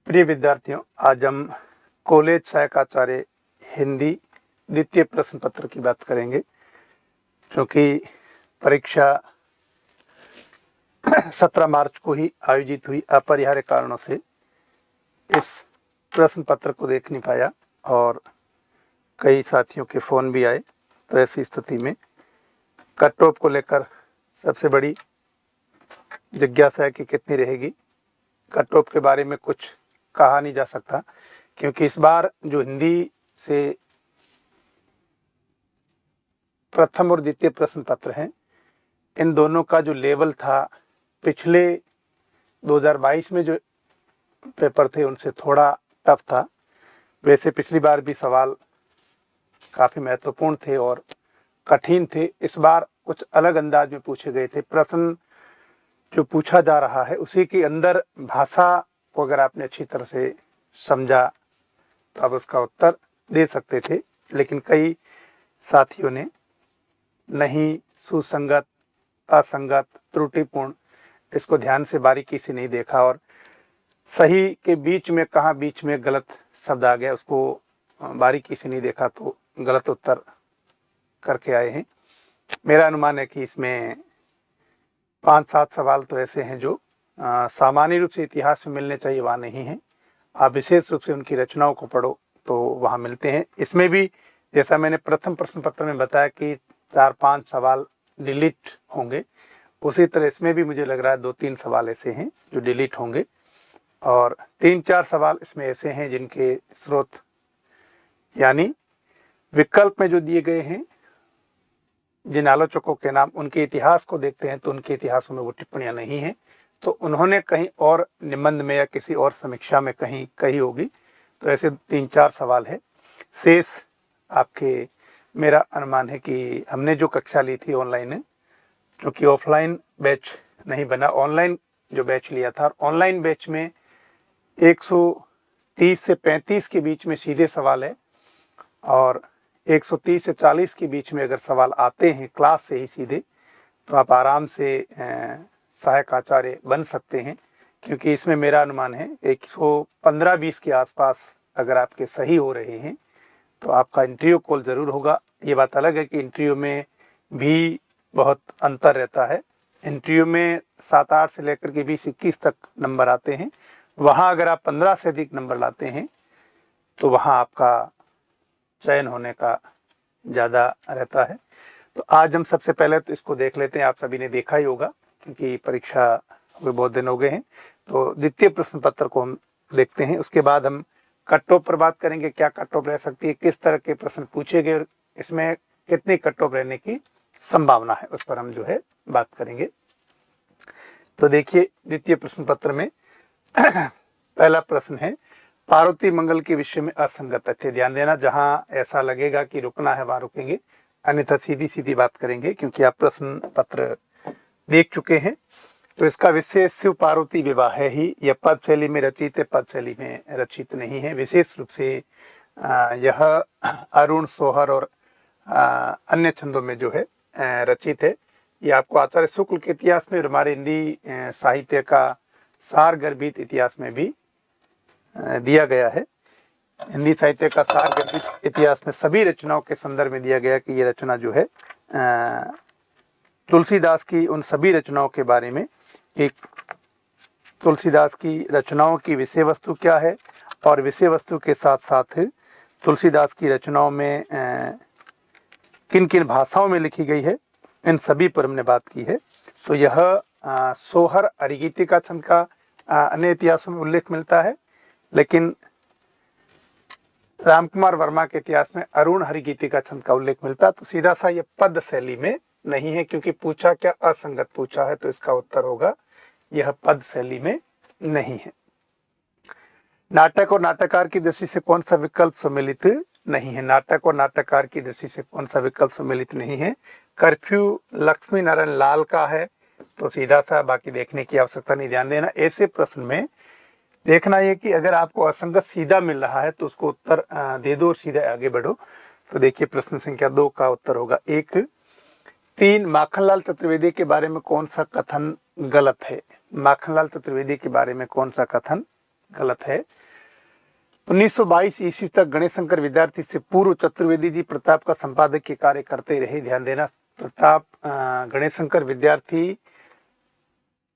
प्रिय विद्यार्थियों, आज हम कॉलेज सहायक आचार्य हिंदी द्वितीय प्रश्न पत्र की बात करेंगे। क्योंकि परीक्षा 17 मार्च को ही आयोजित हुई, अपरिहार्य कारणों से इस प्रश्न पत्र को देख नहीं पाया और कई साथियों के फ़ोन भी आए। तो ऐसी स्थिति में कट ऑफ को लेकर सबसे बड़ी जिज्ञासा है कि कितनी रहेगी। कट ऑफ के बारे में कुछ कहा नहीं जा सकता, क्योंकि इस बार जो हिंदी से प्रथम और द्वितीय प्रश्न पत्र हैं, इन दोनों का जो लेवल था पिछले 2022 में जो पेपर थे उनसे थोड़ा टफ था। वैसे पिछली बार भी सवाल काफ़ी महत्वपूर्ण थे और कठिन थे। इस बार कुछ अलग अंदाज में पूछे गए थे। प्रश्न जो पूछा जा रहा है उसी के अंदर भाषा को अगर आपने अच्छी तरह से समझा तो आप उसका उत्तर दे सकते थे, लेकिन कई साथियों ने नहीं सुसंगत, असंगत, त्रुटिपूर्ण, इसको ध्यान से बारीकी से नहीं देखा और सही के बीच में कहाँ बीच में गलत शब्द आ गया उसको बारीकी से नहीं देखा तो गलत उत्तर करके आए हैं। मेरा अनुमान है कि इसमें 5-7 सवाल तो ऐसे हैं जो सामान्य रूप से इतिहास में मिलने चाहिए, वहाँ नहीं हैं। आप विशेष रूप से उनकी रचनाओं को पढ़ो तो वहाँ मिलते हैं। इसमें भी जैसा मैंने प्रथम प्रश्न पत्र में बताया कि 4-5 सवाल डिलीट होंगे, उसी तरह इसमें भी मुझे लग रहा है 2-3 सवाल ऐसे हैं जो डिलीट होंगे और 3-4 सवाल इसमें ऐसे हैं जिनके स्रोत यानी विकल्प में जो दिए गए हैं, जिन आलोचकों के नाम उनके इतिहास को देखते हैं तो उनके इतिहासों में वो टिप्पणियां नहीं हैं, तो उन्होंने कहीं और निबंध में या किसी और समीक्षा में कहीं कही होगी। तो ऐसे 3-4 सवाल है। शेष आपके, मेरा अनुमान है कि हमने जो कक्षा ली थी ऑनलाइन है, क्योंकि ऑफलाइन बैच नहीं बना, ऑनलाइन जो बैच लिया था, ऑनलाइन बैच में 130 से 35 के बीच में सीधे सवाल है और 130 से 40 के बीच में अगर सवाल आते हैं क्लास से ही सीधे, तो आप आराम से सहायक आचार्य बन सकते हैं। क्योंकि इसमें मेरा अनुमान है 115-20 के आसपास अगर आपके सही हो रहे हैं तो आपका इंटरव्यू कॉल ज़रूर होगा। ये बात अलग है कि इंटरव्यू में भी बहुत अंतर रहता है। इंटरव्यू में 7-8 से लेकर के 20-21 तक नंबर आते हैं, वहाँ अगर आप 15 से अधिक नंबर लाते हैं तो वहाँ आपका चयन होने का ज़्यादा रहता है। तो आज हम सबसे पहले तो इसको देख लेते हैं। आप सभी ने देखा ही होगा क्योंकि परीक्षा हुए बहुत दिन हो गए हैं। तो द्वितीय प्रश्न पत्र को हम देखते हैं, उसके बाद हम कट ऑफ पर बात करेंगे। क्या कट ऑफ रह सकती है, किस तरह के प्रश्न पूछे गए और इसमें कितनी कट ऑफ रहने की संभावना है, उस पर हम जो है बात करेंगे। तो देखिए, द्वितीय प्रश्न पत्र में पहला प्रश्न है, पार्वती मंगल के विषय में असंगत तथ्य। ध्यान देना, जहां ऐसा लगेगा कि रुकना है वहां रुकेंगे, अन्यथा सीधी सीधी बात करेंगे, क्योंकि आप प्रश्न पत्र देख चुके हैं। तो इसका विषय शिव पार्वती विवाह है ही, यह पद शैली में रचित है, पद शैली में रचित नहीं है। विशेष रूप से यह अरुण, सोहर और अन्य छंदों में जो है रचित है। ये आपको आचार्य शुक्ल के इतिहास में और हमारे हिंदी साहित्य का सार गर्भित इतिहास में भी दिया गया है। हिंदी साहित्य का सार गर्भित इतिहास में सभी रचनाओं के संदर्भ में दिया गया कि ये रचना जो है तुलसीदास की उन सभी रचनाओं के बारे में, एक तुलसीदास की रचनाओं की विषय वस्तु क्या है और विषय वस्तु के साथ साथ तुलसीदास की रचनाओं में किन किन भाषाओं में लिखी गई है, इन सभी पर हमने बात की है। तो यह सोहर अरिगीतिका छंद का अन्य इतिहासों में उल्लेख मिलता है, लेकिन रामकुमार वर्मा के इतिहास में अरुण हरिगीतिका छंद का उल्लेख मिलता है। तो सीधा सा ये पद शैली में नहीं है, क्योंकि पूछा क्या, असंगत पूछा है, तो इसका उत्तर होगा यह पद शैली में नहीं है। नाटक और नाटककार की दृष्टि से कौन सा विकल्प सम्मिलित नहीं है। नाटक और नाटककार की दृष्टि से कौन सा विकल्प सम्मिलित नहीं है। कर्फ्यू लक्ष्मी नारायण लाल का है, तो सीधा सा, बाकी देखने की आवश्यकता नहीं। ध्यान देना, ऐसे प्रश्न में देखना है कि अगर आपको असंगत सीधा मिल रहा है तो उसको उत्तर दे दो और सीधे आगे बढ़ो। तो देखिए, प्रश्न संख्या 2 का उत्तर होगा 1। 3, माखनलाल चतुर्वेदी के बारे में कौन सा कथन गलत है। माखनलाल चतुर्वेदी के बारे में कौन सा कथन गलत है। 1922 ईस्वी तक गणेश शंकर विद्यार्थी से पूर्व चतुर्वेदी जी प्रताप का संपादक के कार्य करते रहे। ध्यान देना, प्रताप गणेश शंकर विद्यार्थी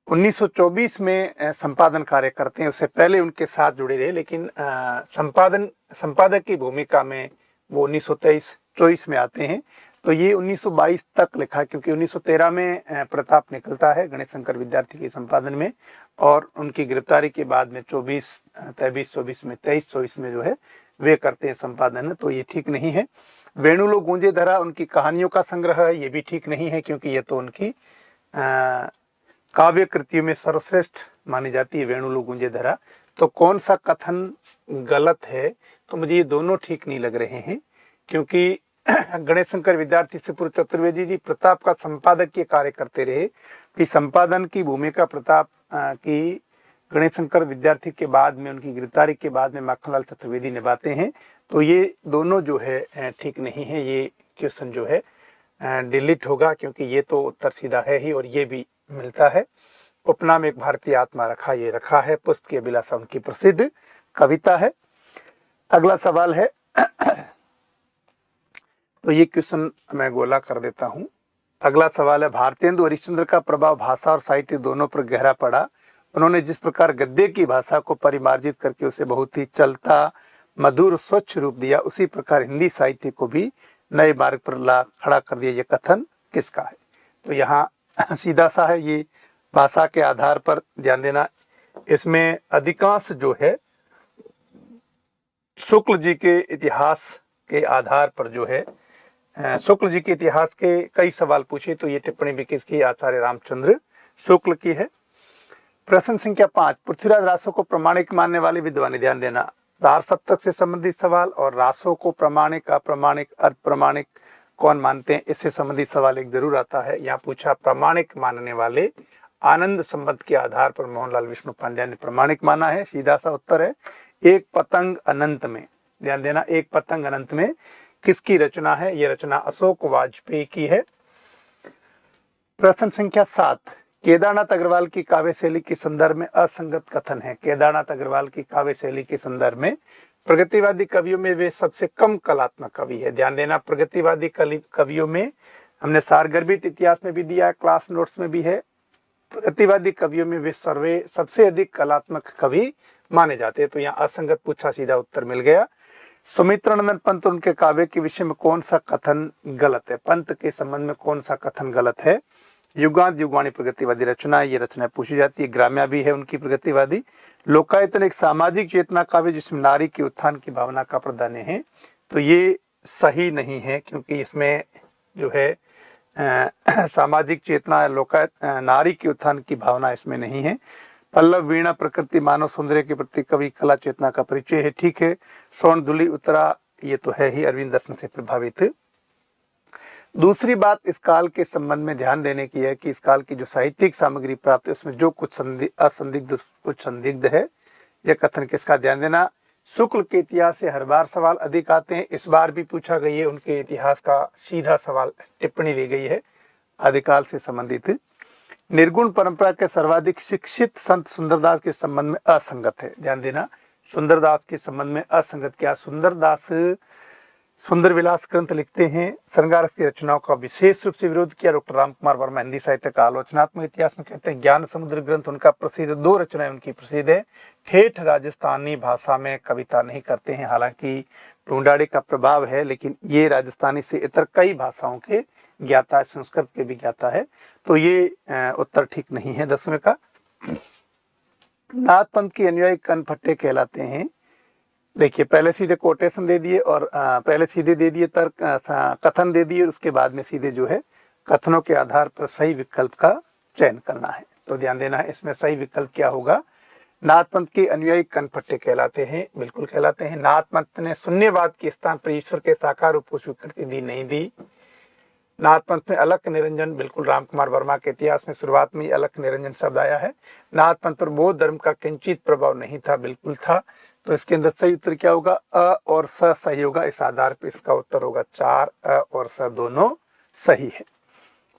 1924 में संपादन कार्य करते हैं, उससे पहले उनके साथ जुड़े रहे, लेकिन संपादक की भूमिका में वो 1923-24 में आते हैं। तो ये 1922 तक लिखा, क्योंकि 1913 में प्रताप निकलता है गणेश शंकर विद्यार्थी के संपादन में, और उनकी गिरफ्तारी के बाद में 23-24 में जो है वे करते हैं संपादन। तो ये ठीक नहीं है। वेणु लो गूंजे धरा उनकी कहानियों का संग्रह है, ये भी ठीक नहीं है, क्योंकि ये तो उनकी काव्य कृतियों में सर्वश्रेष्ठ मानी जाती है वेणु लो गूंजे धरा। तो कौन सा कथन गलत है? तो मुझे ये दोनों ठीक नहीं लग रहे हैं, क्योंकि गणेश शंकर विद्यार्थी से पूर्व चतुर्वेदी जी प्रताप का संपादक के कार्य करते रहे, कि संपादन की भूमिका प्रताप की गणेश शंकर विद्यार्थी के बाद में, उनकी गिरफ्तारी के बाद में माखनलाल चतुर्वेदी निभाते हैं। तो ये दोनों जो है ठीक नहीं है। ये क्वेश्चन जो है डिलीट होगा, क्योंकि ये तो उत्तर सीधा है ही, और ये भी मिलता है। उपना में एक भारतीय आत्मा रखा, ये रखा है। पुष्प की अभिलाषा उनकी प्रसिद्ध कविता है। अगला सवाल है, तो ये क्वेश्चन मैं गोला कर देता हूं। अगला सवाल है, भारतेंदु हरिश्चंद्र का प्रभाव भाषा और साहित्य दोनों पर गहरा पड़ा। उन्होंने जिस प्रकार गद्य की भाषा को परिमार्जित करके उसे बहुत ही चलता, मधुर, स्वच्छ रूप दिया, उसी प्रकार हिंदी साहित्य को भी नए मार्ग पर ला खड़ा कर दिया। ये कथन किसका है? तो यहाँ सीधा सा है, ये भाषा के आधार पर ध्यान देना। इसमें अधिकांश जो है शुक्ल जी के इतिहास के आधार पर जो है, शुक्ल जी के इतिहास के कई सवाल पूछे, तो ये टिप्पणी भी किसकी? आचार्य रामचंद्र शुक्ल की है। प्रश्न संख्या 5, पृथ्वीराज रासो को प्रमाणिक मानने वाले विद्वान। ध्यान देना, धार सप्तक से संबंधित सवाल और रासो को प्रमाणिक, अप्रमाणिक, अर्ध प्रमाणिक कौन मानते हैं, इससे संबंधित सवाल एक जरूर आता है। यहाँ पूछा प्रमाणिक मानने वाले, आनंद संबंध के आधार पर मोहनलाल विष्णु पांड्या ने प्रमाणिक माना है। सीधा सा उत्तर है एक पतंग अनंत में। ध्यान देना, एक पतंग अनंत में किसकी रचना है? ये रचना अशोक वाजपेयी की है। प्रश्न संख्या 7, केदारनाथ अग्रवाल की काव्य शैली के संदर्भ में असंगत कथन है। केदारनाथ अग्रवाल की काव्य शैली के संदर्भ में प्रगतिवादी कवियों में वे सबसे कम कलात्मक कवि है। ध्यान देना, प्रगतिवादी कवियों में हमने सारगर्भित इतिहास में भी दिया, क्लास नोट्स में भी है। प्रगतिवादी कवियों में वे सबसे अधिक कलात्मक कवि माने जाते हैं। तो यहाँ असंगत पूछा, सीधा उत्तर मिल गया। सुमित्रानंद पंत उनके काव्य के विषय में कौन सा कथन गलत है? पंत के संबंध में कौन सा कथन गलत है? युगांत युगवाणी प्रगतिवादी रचना, ये रचना पूछी जाती है। ग्राम्या भी है उनकी प्रगतिवादी। लोकायतन एक सामाजिक चेतना काव्य जिसमें नारी के उत्थान की भावना का प्राधान्य है। तो ये सही नहीं है, क्योंकि इसमें जो है सामाजिक चेतना, लोकायत, नारी के उत्थान की भावना इसमें नहीं है। पल्लव वीणा प्रकृति मानव सौंदर्य के प्रति कवि कला चेतना का परिचय है, ठीक है। स्वर्ण धुली उतरा, ये तो है ही अरविंद दर्शन से प्रभावित। दूसरी बात इस काल के संबंध में ध्यान देने की है कि इस काल की जो साहित्यिक सामग्री प्राप्त है उसमें जो कुछ असंदिग्ध, कुछ संदिग्ध है। यह कथन किसका? ध्यान देना, शुक्ल के इतिहास से हर बार सवाल अधिक आते हैं। इस बार भी पूछा गई है, उनके इतिहास का सीधा सवाल टिप्पणी ली गई है आदिकाल से संबंधित। निर्गुण परंपरा के सर्वाधिक शिक्षित संत सुंदरदास के संबंध में असंगत है। ध्यान देना, सुंदरदास के संबंध में असंगत क्या? सुंदरदास सुंदर विलास ग्रंथ लिखते हैं, श्रृंगार की रचनाओं का विशेष रूप से विरोध किया। डॉक्टर राम कुमार वर्मा हिंदी साहित्य का आलोचनात्मक इतिहास में कहते हैं। ज्ञान समुद्र ग्रंथ उनका प्रसिद्ध, 2 रचनाएं उनकी प्रसिद्ध है। ठेठ राजस्थानी भाषा में कविता नहीं करते हैं, हालांकि ढूंढाड़ी का प्रभाव है, लेकिन ये राजस्थानी से इतर कई भाषाओं के ज्ञाता है, संस्कृत के भी ज्ञाता है। तो ये उत्तर ठीक नहीं है 10वें का। नाथ पंथ के अनुयायी कनफट्टे कहलाते हैं। देखिए, पहले सीधे कोटेशन दे दिए और पहले सीधे दे दिए तर्क, कथन दे दिए, और उसके बाद में सीधे जो है कथनों के आधार पर सही विकल्प का चयन करना है। तो ध्यान देना है, इसमें सही विकल्प क्या होगा? नाथ पंथ के अनुयायी कनफट्टे कहलाते हैं, बिल्कुल कहलाते हैं। नाथ पंथ ने शून्यवाद के स्थान पर ईश्वर के साकार रूप को स्वीकृति दी नहीं दी। नाथ पंथ में अलख निरंजन, बिल्कुल राम कुमार वर्मा के इतिहास में शुरुआत में अलख निरंजन शब्द आया है। नाथ पंथ पर बौद्ध धर्म का किंचित प्रभाव नहीं था, बिल्कुल था। तो इसके अंदर सही उत्तर क्या होगा? अ और स सही होगा। इस आधार पर इसका उत्तर होगा 4, अ और स दोनों सही है।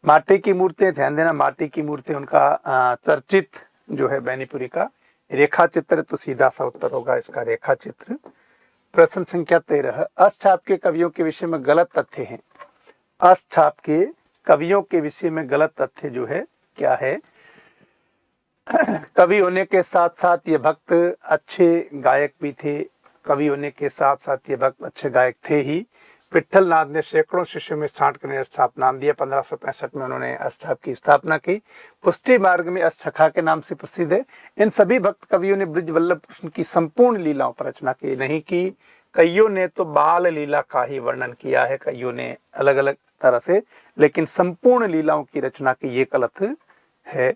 माटी की मूर्तियां, ध्यान देना, माटी की मूर्ति उनका चर्चित जो है बैनीपुरी का रेखा चित्र, तो सीधा सा उत्तर होगा इसका रेखा चित्र। प्रश्न संख्या 13, अष्टछाप के कवियों के विषय में गलत तथ्य हैं। अष्टछाप के कवियों के विषय में गलत तथ्य जो है क्या है? कवि होने के साथ साथ ये भक्त अच्छे गायक भी थे। कवि होने के साथ साथ ये भक्त अच्छे गायक थे ही। विट्ठल नाथ ने सैकड़ों शिष्यों में छांट कर अष्टछाप नाम दिया। 1565 में उन्होंने अष्टछाप की स्थापना की। पुष्टि मार्ग में अष्टछखा के नाम से प्रसिद्ध है। इन सभी भक्त कवियों ने ब्रज वल्लभ कृष्ण की संपूर्ण लीलाओं पर रचना की, नहीं कि कईयों ने तो बाल लीला का ही वर्णन किया है, कईयों ने अलग अलग तरह से, लेकिन संपूर्ण लीलाओं की रचना की ये गलत है।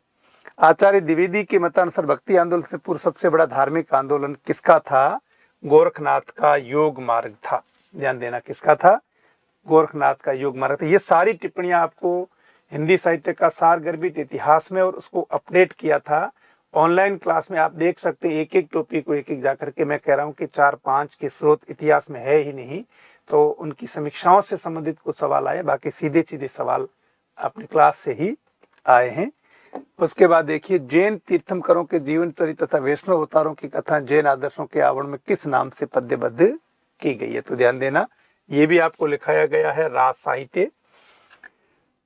आचार्य द्विवेदी के मतानुसार भक्ति आंदोलन से पूर्व सबसे बड़ा धार्मिक आंदोलन किसका था? गोरखनाथ का योग मार्ग था। ध्यान देना, किसका था? गोरखनाथ का योग मार्ग था। ये सारी टिप्पणियां आपको हिंदी साहित्य का सार गर्भित इतिहास में और उसको अपडेट किया था ऑनलाइन क्लास में। आप देख सकते हैं एक एक टॉपिक को एक एक जाकर के। मैं कह रहा हूं कि 4-5 के स्रोत इतिहास में है ही नहीं, तो उनकी समीक्षाओं से संबंधित कुछ सवाल आए, बाकी सीधे सीधे सवाल अपनी क्लास से ही आए हैं। उसके बाद देखिए, जैन तीर्थंकरों के जीवन चरित्र तथा वैष्णव अवतारों की कथा जैन आदर्शों के आवरण में किस नाम से पद्यबद्ध की गई है? तो ध्यान देना, ये भी आपको लिखाया गया है। राज साहित्य,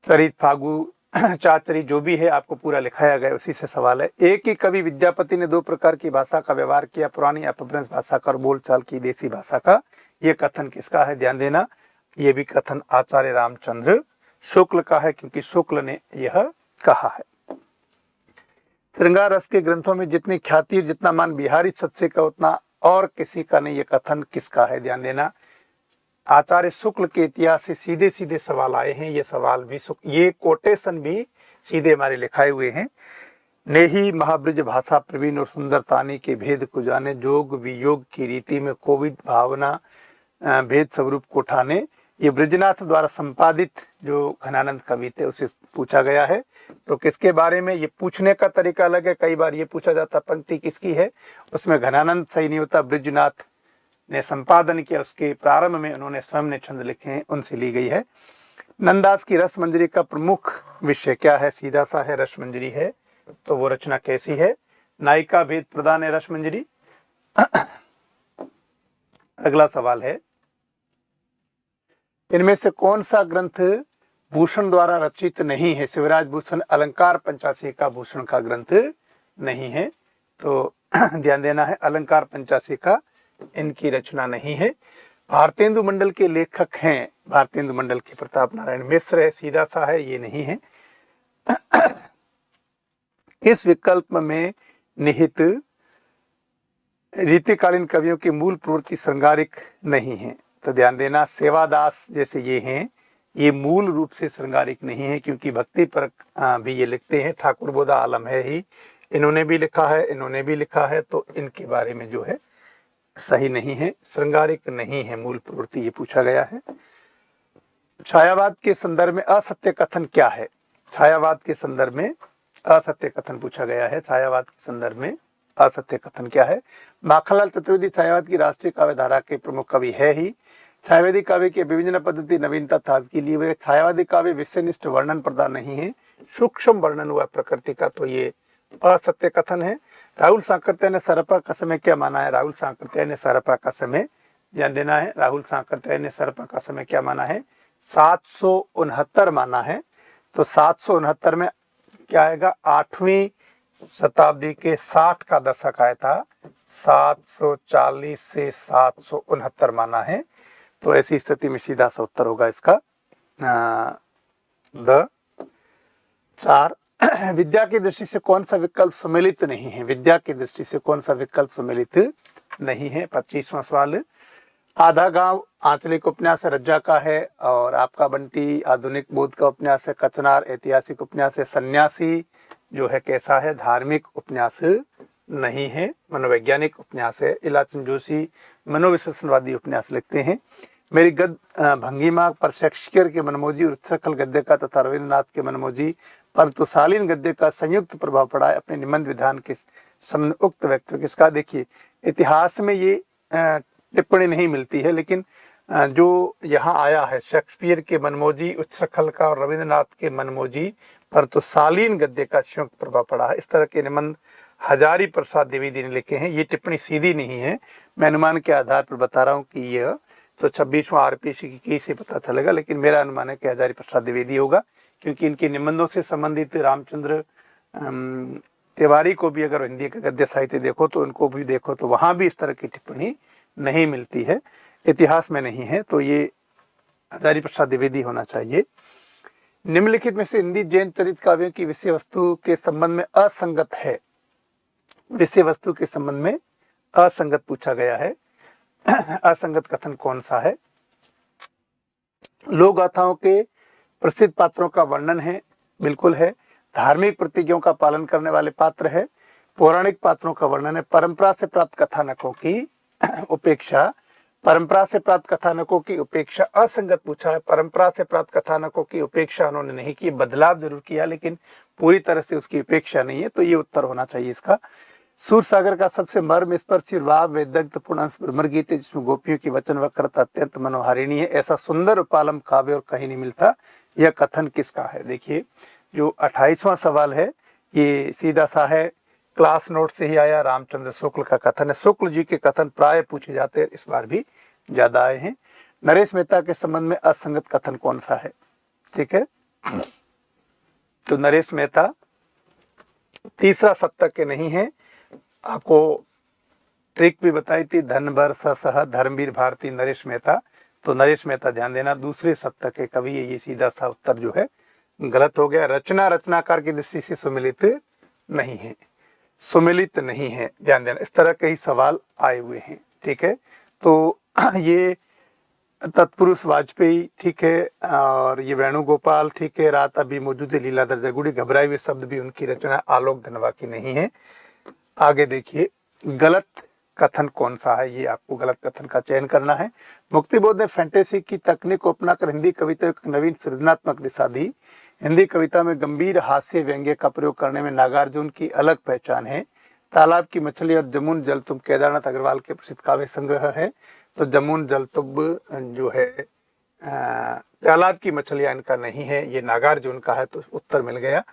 चरित, फागु, चातरी, जो भी है आपको पूरा लिखाया गया, उसी से सवाल है। एक ही कवि विद्यापति ने 2 प्रकार की भाषा का व्यवहार किया, पुरानी अपभ्रंश भाषा का और बोलचाल की देसी भाषा का। ये कथन किसका है? ध्यान देना, ये भी कथन आचार्य रामचंद्र शुक्ल का है, क्योंकि शुक्ल ने यह कहा है। श्रृंगार रस के ग्रंथों में जितनी ख्याति और जितना मान बिहारी सत्स्य का उतना और किसी का नहीं। ये कथन किसका है? ध्यान देना, आचार्य शुक्ल के इतिहास से सीधे सीधे सवाल आए हैं। ये सवाल भी, ये कोटेशन भी सीधे हमारे लिखाए हुए हैं। नेही महाब्रज भाषा प्रवीण और सुंदरतानी के भेद को जाने, जोग वियोग की रीति में कोविद भावना भेद स्वरूप को ठाने। ये ब्रजनाथ द्वारा संपादित जो घनानंद कवि थे उसे पूछा गया है। तो किसके बारे में? ये पूछने का तरीका अलग है। कई बार ये पूछा जाता पंक्ति किसकी है, उसमें घनानंद सही नहीं होता। ब्रजनाथ ने संपादन किया, उसके प्रारंभ में उन्होंने स्वयं ने छंद लिखे हैं, उनसे ली गई है। नंदास की रस मंजरी का प्रमुख विषय क्या है? सीधा सा है, रस मंजरी है। तो वो रचना कैसी है? नायिका भेद प्रदान है रस मंजरी। अगला सवाल है, इनमें से कौन सा ग्रंथ भूषण द्वारा रचित नहीं है? शिवराज भूषण अलंकार पंचाशी का भूषण का ग्रंथ नहीं है। तो ध्यान देना है, अलंकार पंचाशी का इनकी रचना नहीं है। भारतेंदु मंडल के लेखक हैं, भारतेंदु मंडल के प्रताप नारायण मिश्र है। सीधा सा है, ये नहीं है। इस विकल्प में निहित रीतिकालीन कवियों की मूल प्रवृत्ति श्रृंगारिक नहीं है। तो ध्यान देना, सेवादास जैसे ये हैं, ये मूल रूप से श्रृंगारिक नहीं है, क्योंकि भक्ति पर भी ये लिखते हैं। ठाकुर बोधा आलम है ही, इन्होंने भी लिखा है, इन्होंने भी लिखा है। तो इनके बारे में जो है सही नहीं है, श्रृंगारिक नहीं है मूल प्रवृत्ति, ये पूछा गया है। छायावाद के संदर्भ में असत्य कथन क्या है? छायावाद के संदर्भ में असत्य कथन पूछा गया है। छायावाद के संदर्भ में असत्य कथन क्या है? माखनलाल चतुर्वेदी छायावाद की राष्ट्रीय काव्य धारा के प्रमुख कवि है ही। छायावादी काव्य की विभिन्न पद्धति नवीनता ताजगी लिए हुए। छायावादी काव्य विषयनिष्ठ वर्णन प्रदान नहीं है, सूक्ष्म वर्णन हुआ प्रकृति का। तो ये असत्य कथन है। राहुल सांकृत्य ने सरपा का समय क्या माना है? राहुल सांकृत्य ने सरपा का समय, ध्यान देना है, राहुल सांकृत्य ने सरपा का समय क्या माना है? 769 माना है। तो 769 में क्या आएगा? 8वीं शताब्दी के 60 का दशक आया था। 740 से 769 माना है। तो ऐसी स्थिति में सीधा सा उत्तर होगा इसका द 4। विद्या की दृष्टि से कौन सा विकल्प सम्मिलित नहीं है? विद्या की दृष्टि से कौन सा विकल्प सम्मिलित नहीं है? 25वां सवाल। आधा गांव आंचलिक उपन्यास रज्जा का है, और आपका बंटी आधुनिक बोध का उपन्यास है। कचनार ऐतिहासिक उपन्यास है। सन्यासी जो है कैसा है? धार्मिक उपन्यास नहीं है, मनोवैज्ञानिक उपन्यास है। इलाचंद जोशी मनोविश्लेषणवादी उपन्यास लिखते हैं। मेरी गद भंगिमा पर शेक्सपियर के मनमोजी और उत्सकल गद्य का तथा रविन्द्रनाथ के मनमोजी पर तो शालीन गद्य का संयुक्त प्रभाव पड़ा है। अपने निबंध विधान के सम्बन्ध उक्त व्यक्ति किसका? देखिए, इतिहास में ये टिप्पणी नहीं मिलती है, लेकिन जो यहाँ आया है शेक्सपियर के मनमोजी, उत्सकल का और रविन्द्रनाथ के मनमोजी पर तो शालीन गद्य का संयुक्त प्रभाव पड़ा है। इस तरह के निबंध हजारी प्रसाद द्विवेदी ने लिखे हैं। ये टिप्पणी सीधी नहीं है, मैं अनुमान के आधार पर बता रहा हूँ कि यह तो 26वां आरपीसी की से पता चलेगा, लेकिन मेरा अनुमान है कि हजारी प्रसाद द्विवेदी होगा, क्योंकि इनके निबंधों से संबंधित रामचंद्र तिवारी को भी अगर हिंदी का गद्य साहित्य देखो तो उनको भी देखो तो वहां भी इस तरह की टिप्पणी नहीं मिलती है, इतिहास में नहीं है, तो ये हजारी प्रसाद द्विवेदी होना चाहिए। निम्नलिखित में से हिंदी जैन चरित काव्यों की विषय वस्तु के संबंध में असंगत है, विषय वस्तु के संबंध में असंगत पूछा गया है। असंगत कथन कौन सा है? लोक गाथाओं के प्रसिद्ध पात्रों का वर्णन है, बिल्कुल है। धार्मिक प्रतिज्ञाओं का पालन करने वाले पात्र है। पौराणिक पात्रों का वर्णन है। परंपरा से प्राप्त कथानकों की उपेक्षा, परंपरा से प्राप्त कथानकों की उपेक्षा असंगत पूछा है। परंपरा से प्राप्त कथानकों की उपेक्षा उन्होंने नहीं की, बदलाव जरूर किया लेकिन पूरी तरह से उसकी उपेक्षा नहीं है, तो ये उत्तर होना चाहिए इसका। सूरसागर का सबसे मर्म स्पर्शी भाव वेदग्धपूर्ण अंश भ्रमर गीत है, जिसमें गोपियों की वचन वक्रता अत्यंत मनोहारिणी है। ऐसा सुंदर उपालम काव्य और कहीं नहीं मिलता। यह कथन किसका है? देखिए, जो 28वां सवाल है ये सीधा सा है, क्लास नोट से ही आया, रामचंद्र शुक्ल का कथन है। शुक्ल जी के कथन प्राय पूछे जाते हैं, इस बार भी ज्यादा आए हैं। नरेश मेहता के संबंध में असंगत कथन कौन सा है? ठीक है, तो नरेश मेहता तीसरा सप्तक के नहीं है। आपको ट्रिक भी बताई थी, धनभर सह धर्मवीर भारती नरेश मेहता, तो नरेश मेहता ध्यान देना दूसरे सप्तक के कवि है। ये सीधा सा उत्तर जो है गलत हो गया। रचना रचनाकार की दृष्टि से सुमिलित नहीं है, सुमिलित नहीं है, ध्यान देना। इस तरह के ही सवाल आए हुए हैं, ठीक है। तो ये तत्पुरुष वाजपेयी, ठीक है, और ये वेणुगोपाल, ठीक है, रात अभी मौजूद है, लीलाधर जगुड़ी, घबराए हुए शब्द भी उनकी रचना, आलोक धनवा की नहीं है। आगे देखिए, गलत कथन कौन सा है, ये आपको गलत कथन का चयन करना है। मुक्तिबोध ने फैंटेसी की तकनीक को अपनाकर हिंदी कविता को नवीन सृजनात्मक दिशा दी। हिंदी कविता में गंभीर हास्य व्यंग्य का प्रयोग करने में नागार्जुन की अलग पहचान है। तालाब की मछली और जमुन जलतुब केदारनाथ अग्रवाल के प्रसिद्ध काव्य संग्रह है, तो जमुन जलतुब जो है तालाब की मछलियां इनका नहीं है, ये नागार्जुन का है, तो उत्तर मिल गया।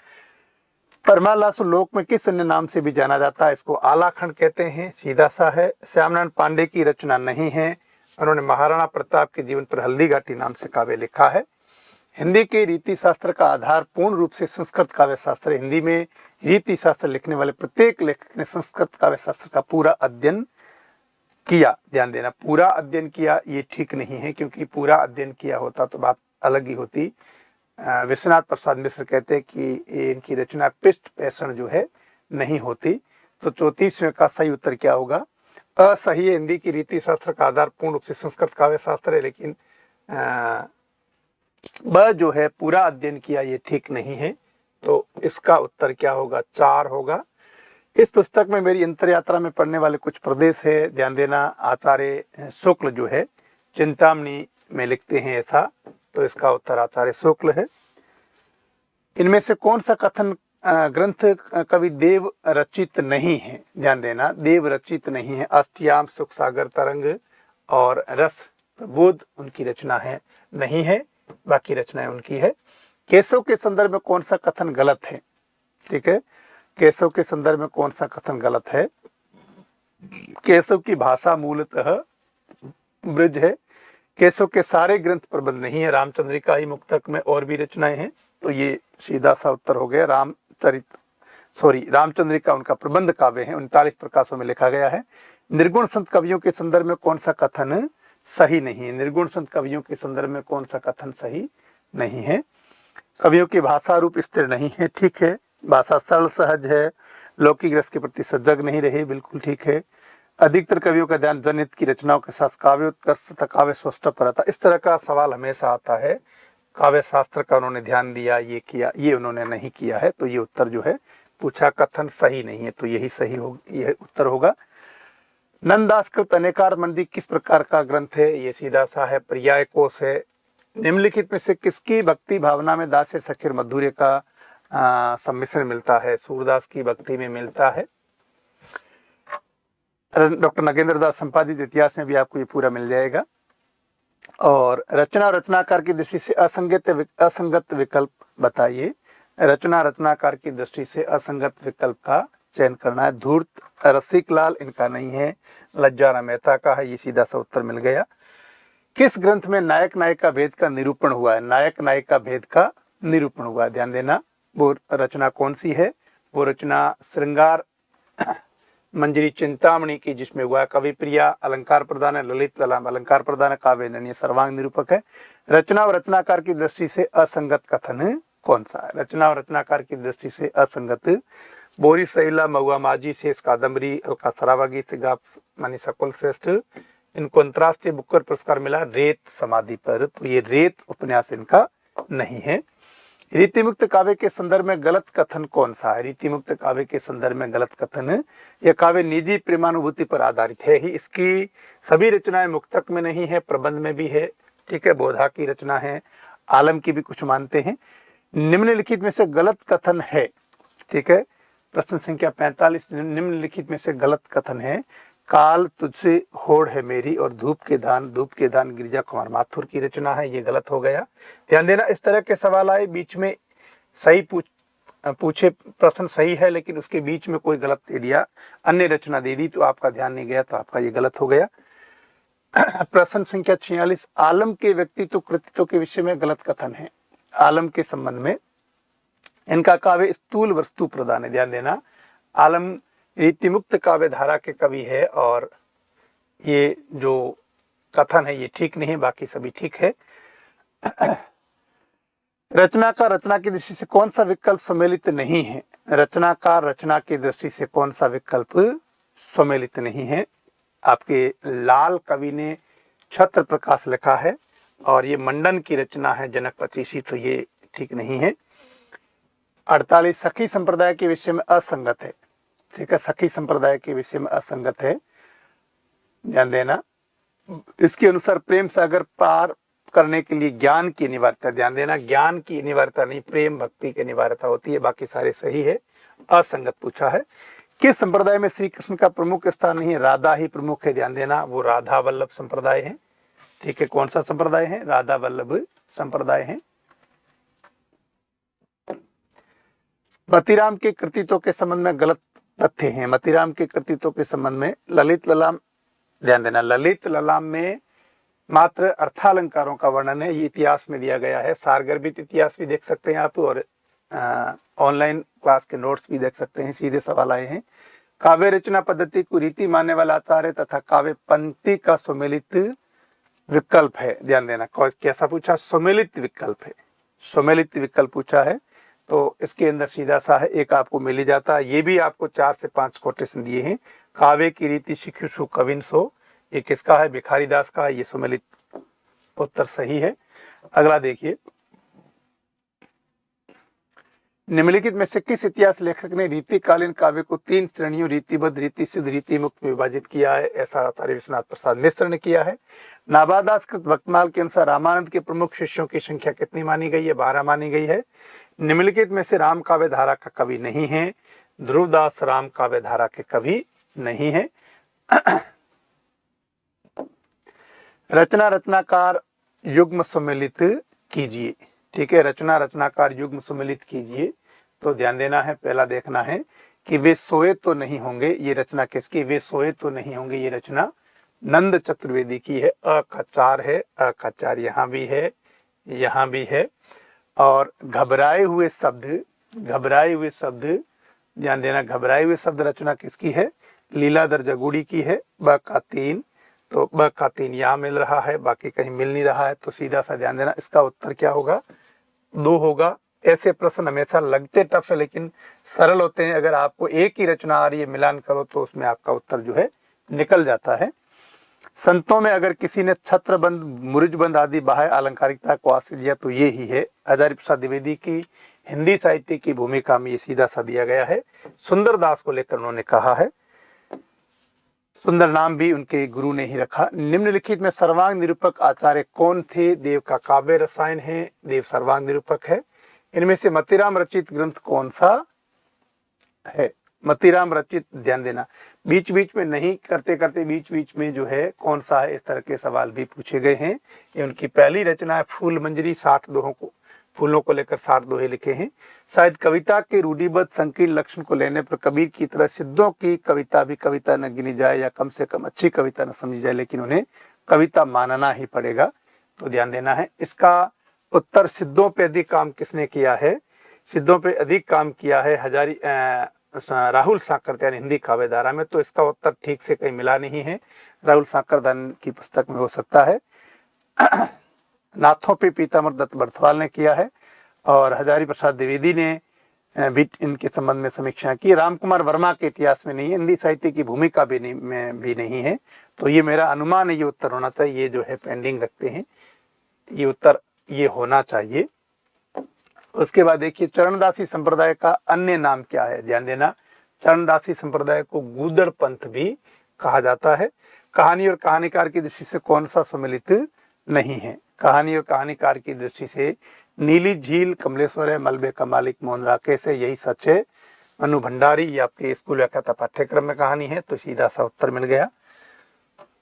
परमालासु लोक में किस अन्य नाम से भी जाना जाता है? इसको आलाखंड कहते हैं, सीधा सा है। श्यामनारायण पांडे की रचना नहीं है, उन्होंने महाराणा प्रताप के जीवन पर हल्दी घाटी नाम से काव्य लिखा है। हिंदी के रीति शास्त्र का आधार पूर्ण रूप से संस्कृत काव्य शास्त्र है। हिंदी में रीति शास्त्र लिखने वाले प्रत्येक लेखक ने संस्कृत काव्य शास्त्र का पूरा अध्ययन किया, ध्यान देना, पूरा अध्ययन किया, ये ठीक नहीं है, क्योंकि पूरा अध्ययन किया होता तो बात अलग ही होती। विश्वनाथ प्रसाद मिश्र कहते हैं कि इनकी रचना पृष्ठ पैषण जो है नहीं होती, तो 34वें का सही उत्तर क्या होगा? असही है। हिंदी की रीति शास्त्र का आधार पूर्ण रूप से संस्कृत काव्य शास्त्र है, लेकिन ब जो है पूरा अध्ययन किया, ये ठीक नहीं है, तो इसका उत्तर क्या होगा? 4 होगा। इस पुस्तक में मेरी अंतर यात्रा में पढ़ने वाले कुछ प्रदेश है, ध्यान देना। आचार्य शुक्ल जो है चिंतामणि में लिखते हैं ऐसा, तो इसका उत्तर आचार्य शुक्ल है। इनमें से कौन सा कथन ग्रंथ कवि देव रचित नहीं है? ध्यान देना, देव रचित नहीं है। अष्टयाम, सुख सागर, तरंग और रस प्रबोध उनकी रचना है, नहीं है, बाकी रचनाएं उनकी है। केशव के संदर्भ में कौन सा कथन गलत है? ठीक है, केशव के संदर्भ में कौन सा कथन गलत है? केशव की भाषा मूलतः ब्रज है। केशव के सारे ग्रंथ प्रबंध नहीं है, रामचंद्रिका ही मुक्तक में और भी रचनाएं हैं, तो ये सीधा सा उत्तर हो गया। रामचंद्रिका उनका प्रबंध काव्य है, 39 प्रकाशों में लिखा गया है। निर्गुण संत कवियों के संदर्भ में कौन सा कथन सही नहीं है? निर्गुण संत कवियों के संदर्भ में कौन सा कथन सही नहीं है? कवियों की भाषा रूप स्थिर नहीं है, ठीक है। भाषा सरल सहज है, लौकिक रस के प्रति सजग नहीं रही, बिल्कुल ठीक है। अधिकतर कवियों का ध्यान जनहित की रचनाओं के साथ काव्योत्कर्ष तथा काव्य स्वस्थ पर आता। इस तरह का सवाल हमेशा आता है, काव्य शास्त्र का उन्होंने ध्यान दिया, ये किया, ये उन्होंने नहीं किया है, तो ये उत्तर जो है पूछा कथन सही नहीं है, तो यही सही होगा, यह उत्तर होगा। नंददास कृत अनेकार मंदी किस प्रकार का ग्रंथ है? ये सीधा सा है, पर्याय कोश है। निम्नलिखित में से किसकी भक्ति भावना में दास सखीर मधुर्य का सम्मिश्रण मिलता है? सूरदास की भक्ति में मिलता है। डॉक्टर नगेंद्र दास संपादित इतिहास में भी आपको ये पूरा मिल जाएगा। और रचना रचनाकार की दृष्टि से असंगत विकल्प बताइए। रचना रचनाकार की दृष्टि से असंगत विकल्प का चयन करना है। धूर्त रसिक लाल, इनका नहीं है। लज्जा मेहता का है, ये सीधा सा उत्तर मिल गया। किस ग्रंथ में नायक नायिका भेद का निरूपण हुआ है? नायक नायिका भेद का निरूपण हुआ है, ध्यान देना। वो रचना कौन सी है? वो रचना श्रृंगार मंजरी चिंतामणि की, जिसमें हुआ कवि प्रिया अलंकार प्रदान है, ललित ललाम अलंकार प्रदान है, काव्य नन्य सर्वांग निरूपक है। रचना और रचनाकार की दृष्टि से असंगत कथन कौन सा है? रचना और रचनाकार की दृष्टि से असंगत बोरी सैला, महुआ माझी, शेष कादम्बरी, अलका सरावा गीत, गाप मानी सकुल श्रेष्ठ। इनको अंतर्राष्ट्रीय बुकर पुरस्कार मिला रेत समाधि पर, तो ये रेत उपन्यास इनका नहीं है। रीतिमुक्त काव्य के संदर्भ में गलत कथन कौन सा है? रीतिमुक्त काव्य के संदर्भ में गलत कथन, यह काव्य निजी प्रेमानुभूति पर आधारित है ही। इसकी सभी रचनाएं मुक्तक में नहीं है, प्रबंध में भी है, ठीक है, बोधा की रचना है, आलम की भी कुछ मानते हैं। निम्नलिखित में से गलत कथन है, ठीक है। प्रश्न संख्या 45 निम्नलिखित में से गलत कथन है। काल तुझसे होड़ है मेरी और धूप के दान गिरिजा कुमार माथुर की रचना है, ये गलत हो गया। ध्यान देना, इस तरह के सवाल आए बीच में सही पूछे प्रश्न सही है, लेकिन उसके बीच में कोई गलत दे दिया, अन्य रचना दे दी, तो आपका ध्यान नहीं गया, तो आपका ये गलत हो गया। प्रश्न संख्या 46 आलम के व्यक्तित्व कृतित्व के विषय में गलत कथन है। आलम के संबंध में इनका काव्य स्थूल वस्तु प्रदान है, ध्यान देना। आलम रीतिमुक्त काव्य धारा के कवि है और ये जो कथन है ये ठीक नहीं है, बाकी सभी ठीक है। रचना की दृष्टि से कौन सा विकल्प सम्मिलित नहीं है? रचना की दृष्टि से कौन सा विकल्प सम्मिलित नहीं है? आपके लाल कवि ने छत्र प्रकाश लिखा है और ये मंडन की रचना है जनक पचीसी, तो ये ठीक नहीं है। 48 सखी संप्रदाय के विषय में असंगत है, ठीक है, सखी संप्रदाय के विषय में असंगत है, ध्यान देना। इसके अनुसार प्रेम सागर पार करने के लिए ज्ञान की अनिवार्यता, ध्यान देना, ज्ञान की अनिवार्यता नहीं, प्रेम भक्ति की अनिवार्यता होती है, बाकी सारे सही है। असंगत पूछा है। किस संप्रदाय में श्री कृष्ण का प्रमुख स्थान नहीं है? राधा ही प्रमुख है, ध्यान देना, वो राधा वल्लभ संप्रदाय है, ठीक है। कौन सा संप्रदाय है? राधा वल्लभ संप्रदाय है। मतीराम के कृतित्व के संबंध में गलत तथ्य हैं। मतीराम के कृतित्व के संबंध में ललित ललाम, ध्यान देना, ललित ललाम में मात्र अर्थालंकारों का वर्णन है, ये इतिहास में दिया गया है। सारगर्भित इतिहास भी देख सकते हैं आप और ऑनलाइन क्लास के नोट्स भी देख सकते हैं, सीधे सवाल आए हैं। काव्य रचना पद्धति को रीति मानने वाला आचार्य तथा काव्य पंक्ति का सम्मिलित विकल्प है, ध्यान देना। कैसा पूछा? सम्मिलित विकल्प है, सम्मिलित विकल्प पूछा है, तो इसके अंदर सीधा सा है, एक आपको मिल ही जाता है। ये भी आपको 4 से 5 कोटेशन दिए हैं। काव्य की रीति शिक्षु कविन सो, ये किसका है? भिखारी दास का है, ये सम्मिलित उत्तर सही है। अगला देखिए, निम्नलिखित में से किस इतिहास लेखक ने रीतिकालीन काव्य को 3 श्रेणियों रीतिबद्ध, रीति सिद्ध, रीति मुक्त में विभाजित किया है? ऐसा आचार्य विश्वनाथ प्रसाद मिश्र ने किया है। नाभादासकृत भक्तमाल के अनुसार रामानंद के प्रमुख शिष्यों की संख्या कितनी मानी गई है? 12 मानी गई है। निम्नलिखित में से राम काव्य धारा का कवि नहीं है। ध्रुवदास राम काव्य धारा के कवि नहीं है। रचनाकार युग्म सम्मिलित कीजिए, ठीक है, रचनाकार युग्म सम्मिलित कीजिए। तो ध्यान देना है, पहला देखना है कि वे सोए तो नहीं होंगे, ये रचना किसकी? वे सोए तो नहीं होंगे, ये रचना नंद चतुर्वेदी की है। अ का 4 है, अ का 4 यहाँ भी है, यहाँ भी है। और घबराए हुए शब्द, ध्यान देना, घबराए हुए शब्द रचना किसकी है? लीलाधर जगुड़ी की है। ब का 3, तो ब का 3 यहाँ मिल रहा है, बाकी कहीं मिल नहीं रहा है, तो सीधा सा ध्यान देना, इसका उत्तर क्या होगा? 2 होगा। ऐसे प्रश्न हमेशा लगते टफ है लेकिन सरल होते हैं। अगर आपको एक ही रचना आ रही है, मिलान करो तो उसमें आपका उत्तर जो है निकल जाता है। संतों में अगर किसी ने छत्रबंद, मुरुजबंद आदि बाह्य अलंकारिकता को आश्रय दिया तो ये ही है। आचार्य प्रसाद द्विवेदी की हिंदी साहित्य की भूमिका में ये सीधा सा दिया गया है। सुंदरदास को लेकर उन्होंने कहा है, सुंदर नाम भी उनके गुरु ने ही रखा। निम्नलिखित में सर्वांग निरूपक आचार्य कौन थे? देव का काव्य रसायन है, देव सर्वांग निरूपक है। इनमें से मतीराम रचित ग्रंथ कौन सा है? मतीराम रचित, ध्यान देना, बीच बीच में नहीं करते करते बीच बीच में जो है कौन सा है, इस तरह के सवाल भी पूछे गए हैं। ये उनकी पहली रचना है फूल मंजरी, 60 दोहों को फूलों को लेकर 60 दोहे लिखे हैं। शायद कविता के रूढ़िबद्ध संकीर्ण लक्षण को लेने पर कबीर की तरह सिद्धों की कविता भी कविता न गिनी जाए या कम से कम अच्छी कविता न समझी जाए, लेकिन उन्हें कविता मानना ही पड़ेगा, तो ध्यान देना है। इसका उत्तर सिद्धों पे अधिक काम किसने किया है? सिद्धों पे अधिक काम किया है राहुल साकरदान हिंदी काव्यधारा में, तो इसका उत्तर ठीक से कहीं मिला नहीं है। राहुल साकरदान की पुस्तक में हो सकता है। नाथों पे पीताम्बर दत्त बर्थवाल ने किया है और हजारी प्रसाद द्विवेदी ने भी इनके संबंध में समीक्षा की। रामकुमार वर्मा के इतिहास में नहीं है, हिंदी साहित्य की भूमिका भी नहीं है, तो ये मेरा अनुमान है, ये उत्तर होना चाहिए। ये जो है पेंडिंग रखते हैं, ये उत्तर ये होना चाहिए। उसके बाद देखिए चरणदासी संप्रदाय का अन्य नाम क्या है? ध्यान देना, चरणदासी संप्रदाय को गूदड़ पंथ भी कहा जाता है। कहानी और कहानीकार की दृष्टि से कौन सा सम्मिलित नहीं है? कहानी और कहानीकार की दृष्टि से नीली झील, कमलेश्वर है, मलबे का मालिक मोहन राकेश है, यही सच है। मनु भंडारी, ये आपके स्कूल व्याख्याता पाठ्यक्रम में कहानी है, तो सीधा सा उत्तर मिल गया।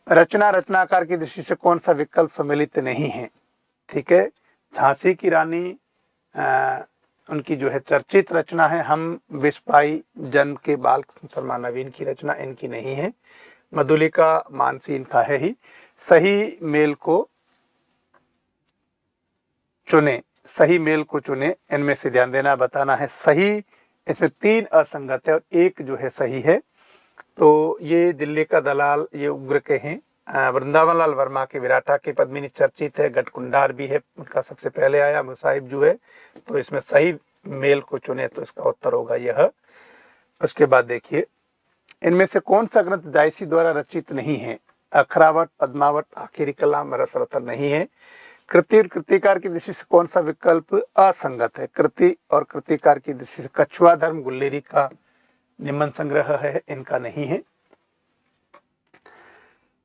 रचना, रचनाकार की दृष्टि से कौन सा विकल्प सम्मिलित नहीं है? ठीक है, झांसी की रानी उनकी जो है चर्चित रचना है। हम विस्पाई जन्म के बाल शर्मा नवीन की रचना, इनकी नहीं है। मधुलिका मानसी इनका है ही। सही मेल को चुने, सही मेल को चुने, इनमें से ध्यान देना, बताना है सही। इसमें 3 असंगत है और 1 जो है सही है। तो ये दिल्ली का दलाल, ये उग्र के हैं। वृंदावन लाल वर्मा के विराटा के पद्मिनी चर्चित है। गटकुंडार भी है, उनका सबसे पहले आया। मुसाहिब जो है, तो इसमें सही मेल को चुने, तो इसका उत्तर होगा यह। उसके बाद देखिए इनमें से कौन सा ग्रंथ जायसी द्वारा रचित नहीं है? अखरावट, पद्मावट, आखिरी कलाम, रसरत्न नहीं है। कृति और कृतिकार की दृष्टि से कौन सा विकल्प असंगत है? कृति और कृतिकार की दृष्टि से कछुआ धर्म गुल्लेरी का निबंध संग्रह है, इनका नहीं है।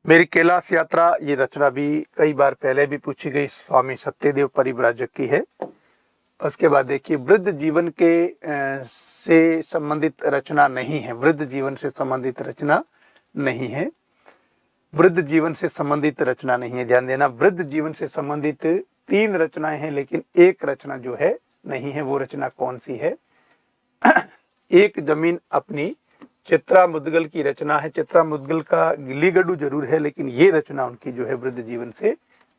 मेरी कैलाश यात्रा, ये रचना भी कई बार पहले भी पूछी गई, स्वामी सत्यदेव परिव्राजक की है। उसके बाद देखिए वृद्ध जीवन के से संबंधित रचना नहीं है। वृद्ध जीवन से संबंधित रचना नहीं है। वृद्ध जीवन से संबंधित रचना नहीं है, ध्यान देना। वृद्ध जीवन से संबंधित 3 रचनाएं हैं, लेकिन 1 रचना जो है नहीं है। वो रचना कौन सी है? एक जमीन अपनी, चित्रा मुदगल की रचना है। चित्रा मुदगल का गिलीगढ़ जरूर है, लेकिन ये रचना उनकी जो है वृद्ध जीवन से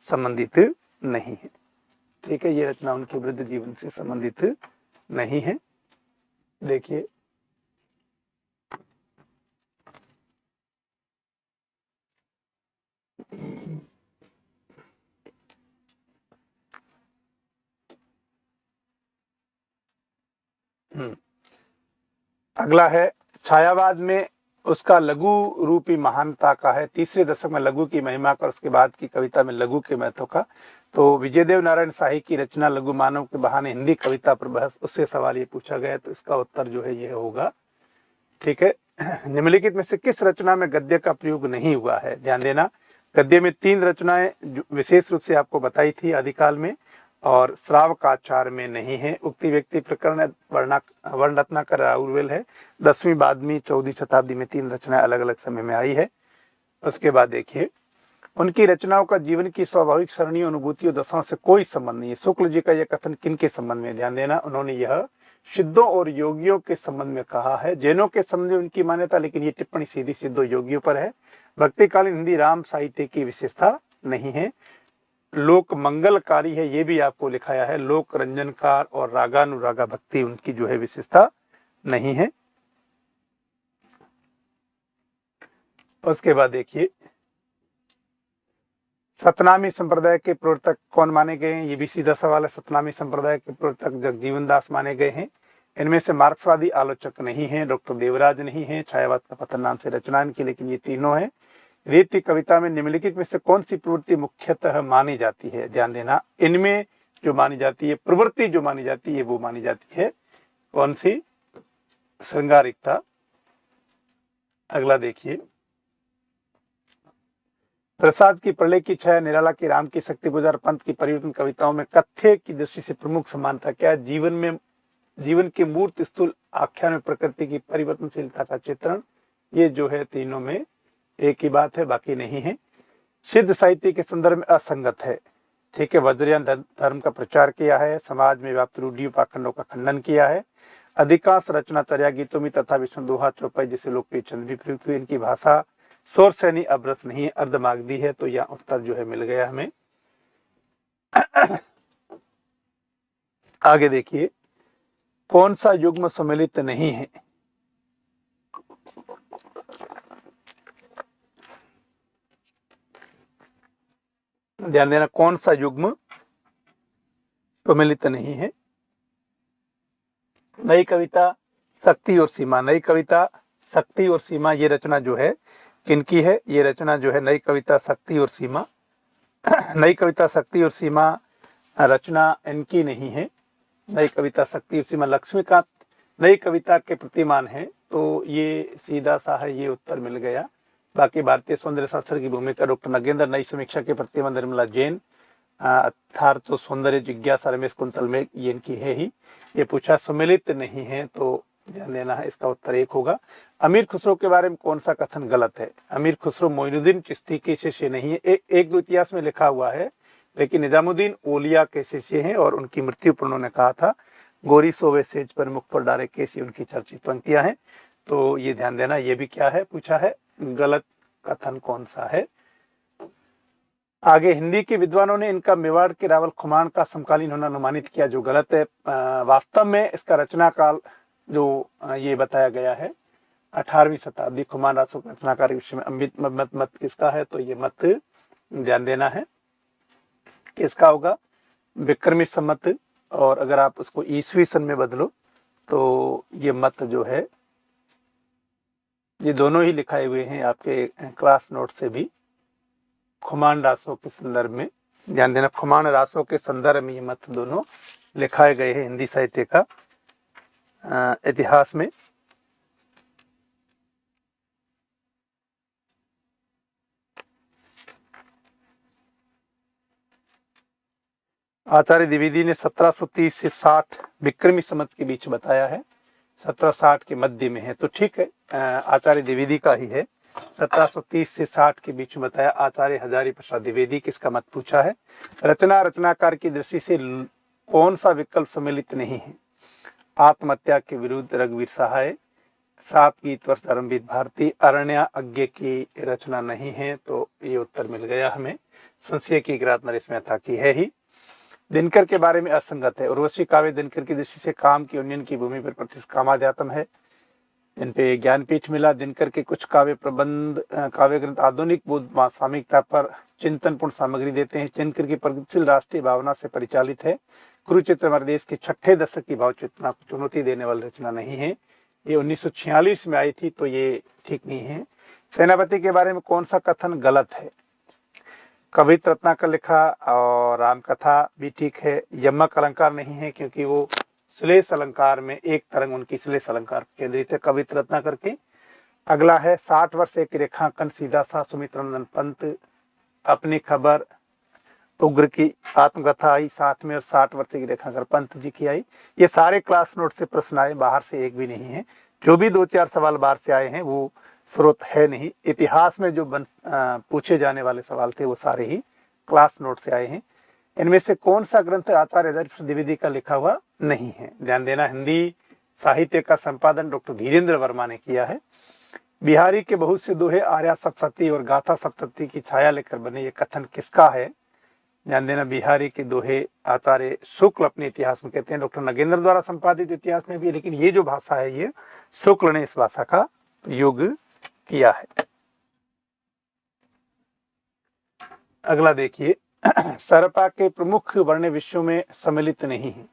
संबंधित नहीं है। ठीक है, ये रचना उनके वृद्ध जीवन से संबंधित नहीं है। देखिए अगला है छायावाद में उसका लघु रूपी महानता का है। 3रे दशक में लघु की महिमा का, उसके बाद की कविता में लघु के महत्व का। तो विजयदेव नारायण शाही की रचना लघु मानव के बहाने हिंदी कविता पर बहस, उससे सवाल ये पूछा गया, तो इसका उत्तर जो है यह होगा। ठीक है, निम्नलिखित में से किस रचना में गद्य का प्रयोग नहीं हुआ है? ध्यान देना, गद्य में 3 रचनाएं विशेष रूप से आपको बताई थी आदिकाल में, और श्रावकाचार में नहीं है। उक्ति व्यक्ति प्रकरण वर्णरत्नाकर राउरवेल है। 10वीं 12वीं 14वीं शताब्दी में 3 रचनाएं अलग अलग समय में आई है। उसके बाद देखिए उनकी रचनाओं का जीवन की स्वाभाविक सरणियों, अनुभूतियों, दशाओं से कोई संबंध नहीं है। शुक्ल जी का यह कथन किनके संबंध में? ध्यान देना, उन्होंने यह सिद्धों और योगियों के संबंध में कहा है। जैनों के संबंध में उनकी मान्यता, लेकिन ये टिप्पणी सीधी सिद्धों योगियों पर है। भक्तिकालीन हिंदी राम साहित्य की विशेषता नहीं है। लोक मंगलकारी है, ये भी आपको लिखाया है। लोक रंजनकार और रागानुरागा भक्ति उनकी जो है विशेषता नहीं है। उसके बाद देखिए सतनामी संप्रदाय के प्रवर्तक कौन माने गए हैं? ये भी सीधा सवाल है। सतनामी संप्रदाय के प्रवर्तक जगजीवन दास माने गए हैं। इनमें से मार्क्सवादी आलोचक नहीं है, डॉक्टर देवराज नहीं है। छायावाद का पतन नाम से रचना इनकी, लेकिन ये तीनों है। रीति कविता में निम्नलिखित में से कौन सी प्रवृत्ति मुख्यतः मानी जाती है? ध्यान देना, इनमें जो मानी जाती है प्रवृत्ति, जो मानी जाती है वो मानी जाती है कौन सी? श्रृंगारिकता। अगला देखिए प्रसाद की प्रलय की छाया, निराला की राम की शक्ति, गुजार पंत की परिवर्तन कविताओं में कथ्य की दृष्टि से प्रमुख समानता क्या है? जीवन के मूर्त स्थूल आख्यान में प्रकृति की परिवर्तनशीलता का चित्रण। ये जो है तीनों में एक ही बात है, बाकी नहीं है। सिद्ध साहित्य के संदर्भ में असंगत है। ठीक है, वज्रयान धर्म का प्रचार किया है, समाज में व्याप्त रूढ़ियों पाखंडों का खंडन किया है। अधिकांश रचनाचर्या गीतों में तथा विष्णु दोहा चौपाई जिसे लोकप्रिय छंद भी प्रयुक्त हुए। इनकी भाषा स्वर सैनी अभ्रस नहीं है, अर्धमागधी है। तो यह उत्तर जो है मिल गया हमें। आगे देखिए, कौन सा युग्म सम्मिलित नहीं है? ध्यान देना, कौन सा युग्म सम्मिलित नहीं है? नई कविता, शक्ति और सीमा। नई कविता, शक्ति और सीमा, ये रचना जो है किनकी है? ये रचना जो है नई कविता, शक्ति और सीमा, नई कविता, शक्ति और सीमा रचना इनकी नहीं है। नई कविता, शक्ति और सीमा लक्ष्मीकांत नई कविता के प्रतिमान है। तो ये सीधा सा है, ये उत्तर मिल गया। बाकी भारतीय सौंदर्य शास्त्र की भूमिका डॉक्टर नगेंद्र, नई समीक्षा के प्रतिमान निर्मला जैन, अर्थात तो सौंदर्य जिज्ञासा रमेश कुंतल में, ये इनकी है ही। ये पूछा सम्मिलित नहीं है, तो ध्यान देना है, इसका उत्तर एक होगा। अमीर खुसरो के बारे में कौन सा कथन गलत है? अमीर खुसरो मोइनुद्दीन चिश्ती के शिष्य नहीं है। एक दो इतिहास में लिखा हुआ है, लेकिन निजामुद्दीन औलिया के शिष्य हैं और उनकी मृत्यु पर उन्होंने कहा था, गोरी सोवे सेज पर मुख पर डारे केसी, उनकी चर्चित पंक्तियां हैं। तो ये ध्यान देना, ये भी क्या है, पूछा है, गलत कथन कौन सा है। आगे, हिंदी के विद्वानों ने इनका मेवाड़ के रावल खुमान का समकालीन होना अनुमानित किया, जो गलत है। वास्तव में इसका रचना काल जो ये बताया गया है 18वीं शताब्दी, खुमान रासो के रचनाकार के विषय में अमृत मत किसका है? तो ये मत ध्यान देना है किसका होगा, विक्रमी सम्मत। और अगर आप उसको ईसवी सन में बदलो तो ये मत जो है, ये दोनों ही लिखाए हुए हैं आपके क्लास नोट से भी, खुमान रासों के संदर्भ में। ध्यान देना, खुमान रासों के संदर्भ में ये मत दोनों लिखाए गए हैं हिंदी साहित्य का इतिहास में। आचार्य द्विवेदी ने 1730 से 60 विक्रमी संवत के बीच बताया है, 1760 के मध्य में है। तो ठीक है, आचार्य द्विवेदी का ही है, 1730 से 60 के बीच में बताया। आचार्य हजारी प्रसाद द्विवेदी, किसका मत पूछा है? रचनाकार की दृष्टि से कौन सा विकल्प सम्मिलित नहीं है? आत्महत्या के विरुद्ध रघुवीर सहाय, 7 गीत वर्ष धर्मवीर भारती, अरण्या अज्ञे की रचना नहीं है। तो ये उत्तर मिल गया हमें। संशय की किरात नरेश मेहता की है ही। दिनकर के बारे में असंगत है। उर्वशी काव्य दिनकर की दृष्टि से काम की उन्नयन की भूमि पर प्रतिष्ठित कामाध्यात्म है, इन पे ज्ञानपीठ मिला। दिनकर के कुछ काव्य प्रबंध काव्य ग्रंथ आधुनिक बौद्ध सामयिकता पर चिंतनपूर्ण सामग्री देते हैं। दिनकर की प्रगतिशील राष्ट्रीय भावना से परिचालित है। कुरुक्षेत्र हमारे देश के 6ठे दशक की भाव चेतना को चुनौती देने वाली रचना नहीं है। ये 1946 में आई थी, तो ये ठीक नहीं है। सेनापति के बारे में कौन सा कथन गलत है? कवित रत्नाकर लिखा और रामकथा भी ठीक है। यमक अलंकार नहीं है, क्योंकि वो श्लेष अलंकार में एक तरंग उनकी श्लेष अलंकार केंद्रित है, कवित रत्नाकर के। अगला है 60 वर्ष एक रेखांकन सीधा सा, सुमित्रनंदन पंत। अपनी खबर उग्र की आत्मकथा आई 60 में, और 60 वर्ष की रेखांकन पंत जी की आई। ये सारे क्लास नोट से प्रश्न आए, बाहर से एक भी नहीं है। जो भी 2-4 सवाल बाहर से आए हैं वो स्रोत है नहीं। इतिहास में जो पूछे जाने वाले सवाल थे वो सारे ही क्लास नोट से आए हैं। इनमें से कौन सा ग्रंथ आचार्य हजारी प्रसाद द्विवेदी का लिखा हुआ नहीं है? ध्यान देना, हिंदी साहित्य का संपादन डॉक्टर धीरेन्द्र वर्मा ने किया है। बिहारी के बहुत से दोहे आर्या सप्तशती और गाथा सप्तशती की छाया लेकर बने, ये कथन किसका है? ध्यान देना, बिहारी के दोहे आचार्य शुक्ल अपने इतिहास में कहते हैं। डॉक्टर नगेंद्र द्वारा संपादित इतिहास में भी, लेकिन ये जो भाषा है ये शुक्ल ने इस भाषा का योग किया है। अगला देखिए, सरपा के प्रमुख वर्ण विषयों में सम्मिलित नहीं है।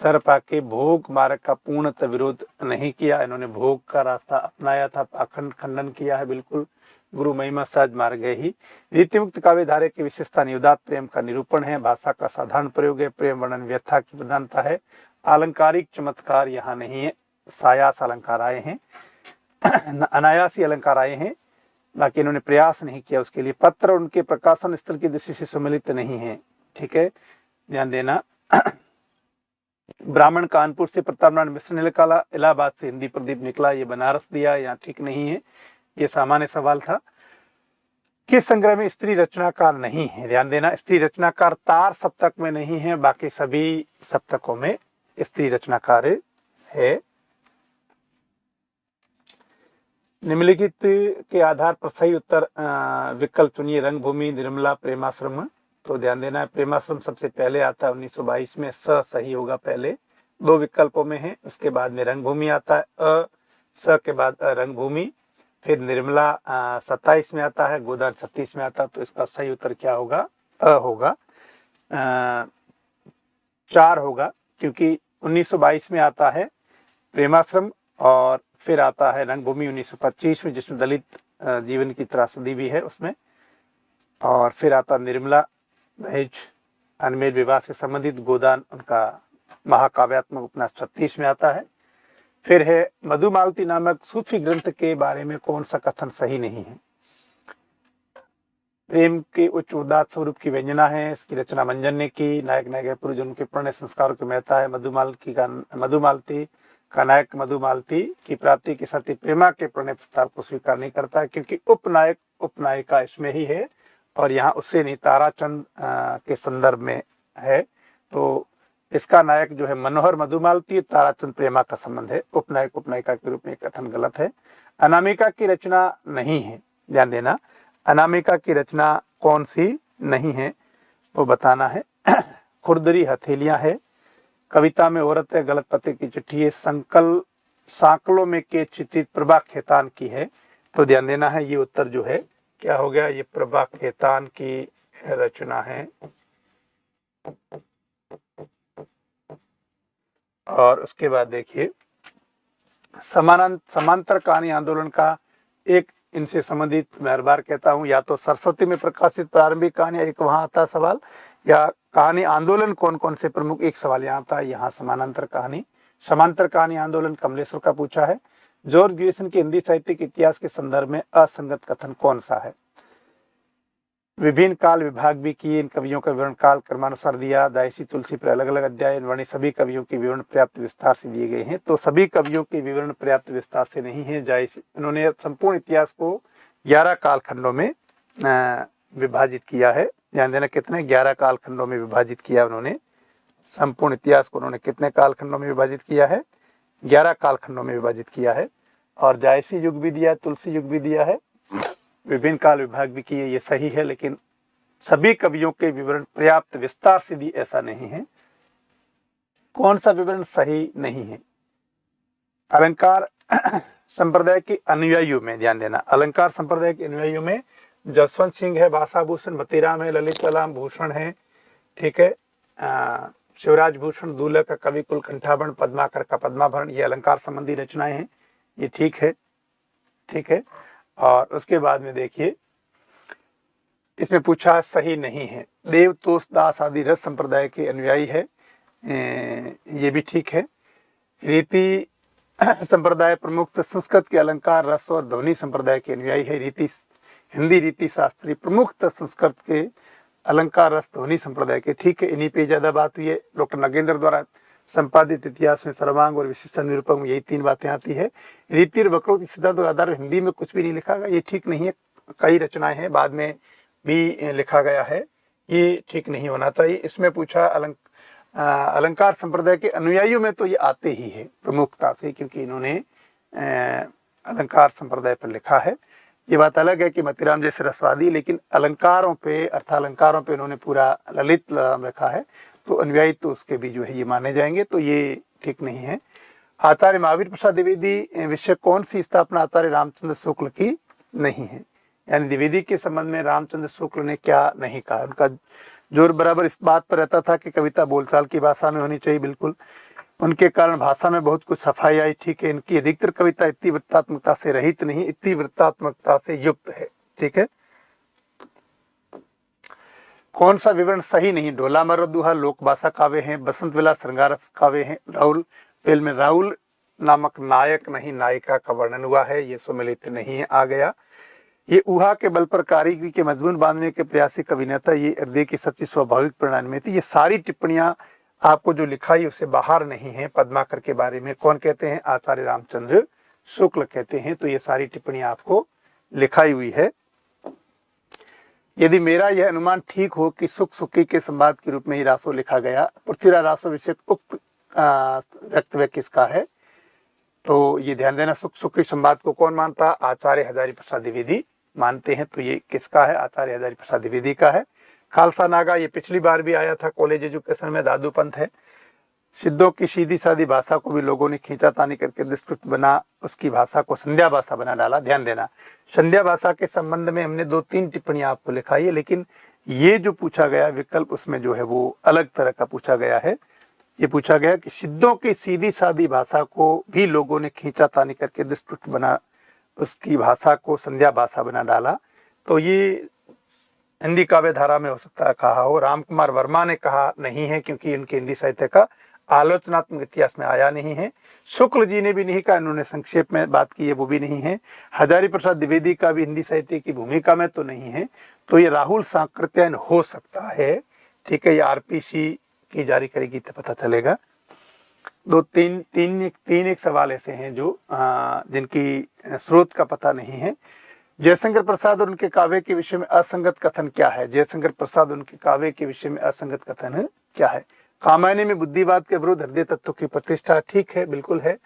सरपा के भोग मार्ग का पूर्णतः विरोध नहीं किया, इन्होंने भोग का रास्ता अपनाया था, पाखंड खंडन किया है बिल्कुल। गुरु महिमा सहज मार्ग है ही। रीतिमुक्त काव्य धारे की विशेषता नियुदात प्रेम का निरूपण है, भाषा का साधारण प्रयोग है, प्रेम वर्णन व्यथा की प्रधानता है, आलंकारिक चमत्कार यहाँ नहीं है, सायास अलंकार आए हैं, अनायासी अलंकार आए हैं, बाकी इन्होंने प्रयास नहीं किया उसके लिए। पत्र उनके प्रकाशन स्थल की दृष्टि से सम्मिलित नहीं है, ठीक है, ध्यान देना। ब्राह्मण कानपुर से प्रताप नारायण मिश्र ने निकाला, इलाहाबाद से हिंदी प्रदीप निकला, ये बनारस दिया, यहाँ ठीक नहीं है, ये सामान्य सवाल था। किस संग्रह में स्त्री रचनाकार नहीं है? ध्यान देना, स्त्री रचनाकार तार सप्तक में नहीं है, बाकी सभी सप्तकों में स्त्री रचनाकार है। निम्नलिखित के आधार पर सही उत्तर विकल्प चुनिए। रंगभूमि, निर्मला, प्रेमाश्रम। तो ध्यान देना है, प्रेमाश्रम सबसे पहले आता है 1922 में, स सही होगा पहले, 2 विकल्पों में है। उसके बाद में रंगभूमि आता है, स के बाद रंगभूमि, फिर निर्मला 27 में आता है, गोदान 36 में आता है। तो इसका सही उत्तर क्या होगा? होगा 4 होगा, क्योंकि 1922 में आता है प्रेमाश्रम और फिर आता है रंगभूमि 1925 में, जिसमें दलित जीवन की त्रासदी भी है उसमें, और फिर आता निर्मला, दहेज अनमेल विवाह से संबंधित, गोदान उनका महाकाव्यात्मक उपन्यास 36 में आता है। फिर है मधुमालती नामक सूफी ग्रंथ के बारे में कौन सा कथन सही नहीं है? प्रेम के उच्च उदात्त स्वरूप की व्यंजना है, इसकी रचना मंजन ने की। नायक नायिका पूर्वजन्म के प्रणय संस्कारों की महत्ता है। मधुमालती का नायक मधुमालती की प्राप्ति के साथ ही प्रेमा के प्रणय प्रस्ताव को स्वीकार नहीं करता है, क्योंकि उपनायक उपनायिका इसमें ही है और यहाँ उससे नहीं, ताराचंद के संदर्भ में है। तो इसका नायक जो है मनोहर मधुमालती, ताराचंद प्रेमा का संबंध है, उपनायक उपनायिका के रूप में कथन गलत है। अनामिका की रचना नहीं है, ध्यान देना, अनामिका की रचना कौन सी नहीं है वो बताना है। खुरदरी हथेलियां है, कविता में औरत है, गलत पते की चिट्ठी है, सांकलों में के चित्रित प्रभा खेतान की है। तो ध्यान देना है, ये उत्तर जो है क्या हो गया? ये प्रभा खेतान की रचना है। और उसके बाद देखिए, समांतर कहानी आंदोलन का एक इनसे संबंधित मैं हर बार कहता हूं, या तो सरस्वती में प्रकाशित प्रारंभिक कहानी, एक वहां आता सवाल, या कहानी आंदोलन कौन कौन से प्रमुख, एक सवाल यहाँ आता है। यहाँ समांतर कहानी आंदोलन कमलेश्वर का पूछा है। जॉर्ज ग्रिसन के हिंदी साहित्यिक इतिहास के संदर्भ में असंगत कथन कौन सा है? विभिन्न काल विभाग भी किए, इन कवियों का विवरण काल क्रमानुसार दिया। दायसी तुलसी पर अलग अलग अध्याय वर्णित, सभी कवियों के विवरण पर्याप्त विस्तार से दिए गए हैं। तो सभी कवियों के विवरण पर्याप्त विस्तार से नहीं है। उन्होंने संपूर्ण इतिहास को 11 कालखंडों में विभाजित किया है। ध्यान देना, कितने? 11 कालखंडों में विभाजित किया उन्होंने। संपूर्ण इतिहास को उन्होंने कितने कालखंडों में विभाजित किया है? 11 कालखंडों में विभाजित किया है। और जायसी युग भी दिया, तुलसी युग भी दिया है, विभिन्न काल विभाग भी किए, ये सही है। लेकिन सभी कवियों के विवरण पर्याप्त विस्तार से दी, ऐसा नहीं है। कौन सा विवरण सही नहीं है? अलंकार संप्रदाय के अनुयायियों में, ध्यान देना, अलंकार संप्रदाय के अनुयायियों में जसवंत सिंह है, भाषाभूषण, मतीराम है, ललित कलाम भूषण है, ठीक है, शिवराज भूषण, दूल्हे का कवि कुल कंठाभरण, पद्माकर का पद्माभरण, ये अलंकार संबंधी रचनाएं हैं, ये ठीक है, ठीक है। और उसके बाद में देखिए, इसमें पूछा सही नहीं है। देवतोष दास आदि रस संप्रदाय के अनुयायी है, ये भी ठीक है। रीति संप्रदाय प्रमुख संस्कृत के अलंकार रस और ध्वनि संप्रदाय के अनुयायी है। हिंदी रीति शास्त्री प्रमुख संस्कृत के अलंकार रस ध्वनि संप्रदाय के, ठीक है। इन्हीं पे ज्यादा बात हुई है। डॉक्टर नगेंद्र द्वारा संपादित इतिहास में सर्वांग और विशिष्ट निरूपक में यही 3 बातें आती है। रीति और वक्रोक्ति सिद्धांत के आधार हिंदी में कुछ भी नहीं लिखा गया, ये ठीक नहीं है। कई रचनाएं हैं, बाद में भी लिखा गया है, ये ठीक नहीं होना चाहिए। इसमें पूछा अलंकार संप्रदाय के अनुयायियों में, तो ये आते ही है प्रमुखता से, क्योंकि इन्होंने अलंकार संप्रदाय पर लिखा है। ये बात अलग है कि मतीराम जैसे रसवादी, लेकिन अलंकारों पे, अर्थालंकारों पे इन्होंने पूरा ललित नाम रखा है, तो अनुयायी तो उसके भी जो है ये माने जाएंगे, तो ये ठीक नहीं है। आचार्य महावीर प्रसाद द्विवेदी विषय कौन सी स्थापना आचार्य रामचंद्र शुक्ल की नहीं है? यानी द्विवेदी के संबंध में रामचंद्र शुक्ल ने क्या नहीं कहा? उनका जोर बराबर इस बात पर रहता था कि कविता बोलचाल की भाषा में होनी चाहिए, बिल्कुल। उनके कारण भाषा में बहुत कुछ सफाई आई, ठीक है। इनकी अधिकतर कविता इतनी वृत्तात्मकता से रहित नहीं, इतनी वृत्तात्मकता से युक्त है, ठीक है। कौन सा विवरण सही नहीं? ढोला मरो दुहा लोक भाषा काव्य है, बसंत विलास श्रृंगार काव्य है, राहुल पेल में राहुल नामक नायक नहीं नायिका का वर्णन हुआ है, ये सुमिलित नहीं है, आ गया। ये ऊहा के बल पर कारीगरी के मजबून बांधने के प्रयासी अभिनेता, ये हृदय की सच्ची स्वाभाविक परिणाम में थी। ये सारी टिप्पणियां आपको जो लिखाई उससे बाहर नहीं है। पद्माकर के बारे में कौन कहते हैं? आचार्य रामचंद्र शुक्ल कहते हैं। तो ये सारी टिप्पणियां आपको लिखाई हुई है। यदि मेरा यह अनुमान ठीक हो कि सुख सुखी के संवाद के रूप में ही रासो लिखा गया, पृथ्वीराज रासो विषय उक्त वक्तव्य किसका है? तो ये ध्यान देना, सुख सुखी संवाद को कौन मानता? आचार्य हजारी प्रसाद द्विवेदी मानते हैं। तो ये किसका है? आचार्य हजारी प्रसाद द्विवेदी का है। खालसा नागा, ये पिछली बार भी आया था कॉलेज एजुकेशन में, दादू पंथ है। सिद्धों की सीधी सादी भाषा को भी लोगों ने खींचातानी करके दुष्कृत बना, उसकी भाषा को संध्या भाषा बना डाला। ध्यान देना, संध्या भाषा के संबंध में हमने 2-3 टिप्पणियां आपको लिखाई है, लेकिन ये जो पूछा गया विकल्प उसमें जो है वो अलग तरह का पूछा गया है। ये पूछा गया कि सिद्धों की सीधी सादी भाषा को भी लोगों ने खींचातानी करके दुष्कृत बना, उसकी भाषा को संध्या भाषा बना डाला। तो ये हिंदी काव्य धारा में हो सकता है कहा हो। राम कुमार वर्मा ने कहा नहीं है, क्योंकि उनके हिंदी साहित्य का आलोचनात्मक इतिहास में आया नहीं है। शुक्ल जी ने भी नहीं कहा, इन्होंने संक्षेप में बात की है, वो भी नहीं है। हजारी प्रसाद द्विवेदी का भी हिंदी साहित्य की भूमिका में तो नहीं है। तो ये राहुल सांकृत्यायन हो सकता है। ठीक है, ये आरपीसी की जारी करेगी तो पता चलेगा। तीन एक सवाल ऐसे हैं जो जिनकी स्रोत का पता नहीं है। जयशंकर प्रसाद और उनके काव्य के विषय में असंगत कथन क्या है? जयशंकर प्रसाद उनके काव्य के विषय में असंगत कथन क्या है? कामायनी में बुद्धिवाद के विरुद्ध हृदय तत्व की प्रतिष्ठा, ठीक है, बिल्कुल है।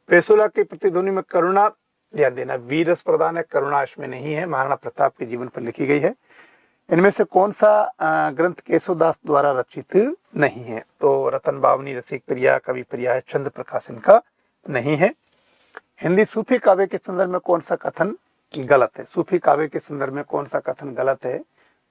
पेसोला के प्रतिध्वनि में करुणा, ध्यान देना, वीर रस प्रदान है, करुणा इसमें नहीं है, महाराणा प्रताप के जीवन पर लिखी गई है। इनमें से कौन सा ग्रंथ केशवदास द्वारा रचित नहीं है? तो रतन बावनी, रसिक प्रिया, कवि प्रिया, चंद्र प्रकाश इनका नहीं है। हिंदी सूफी काव्य के संदर्भ में कौन सा कथन गलत है? सूफी काव्य के संदर्भ में कौन सा कथन गलत है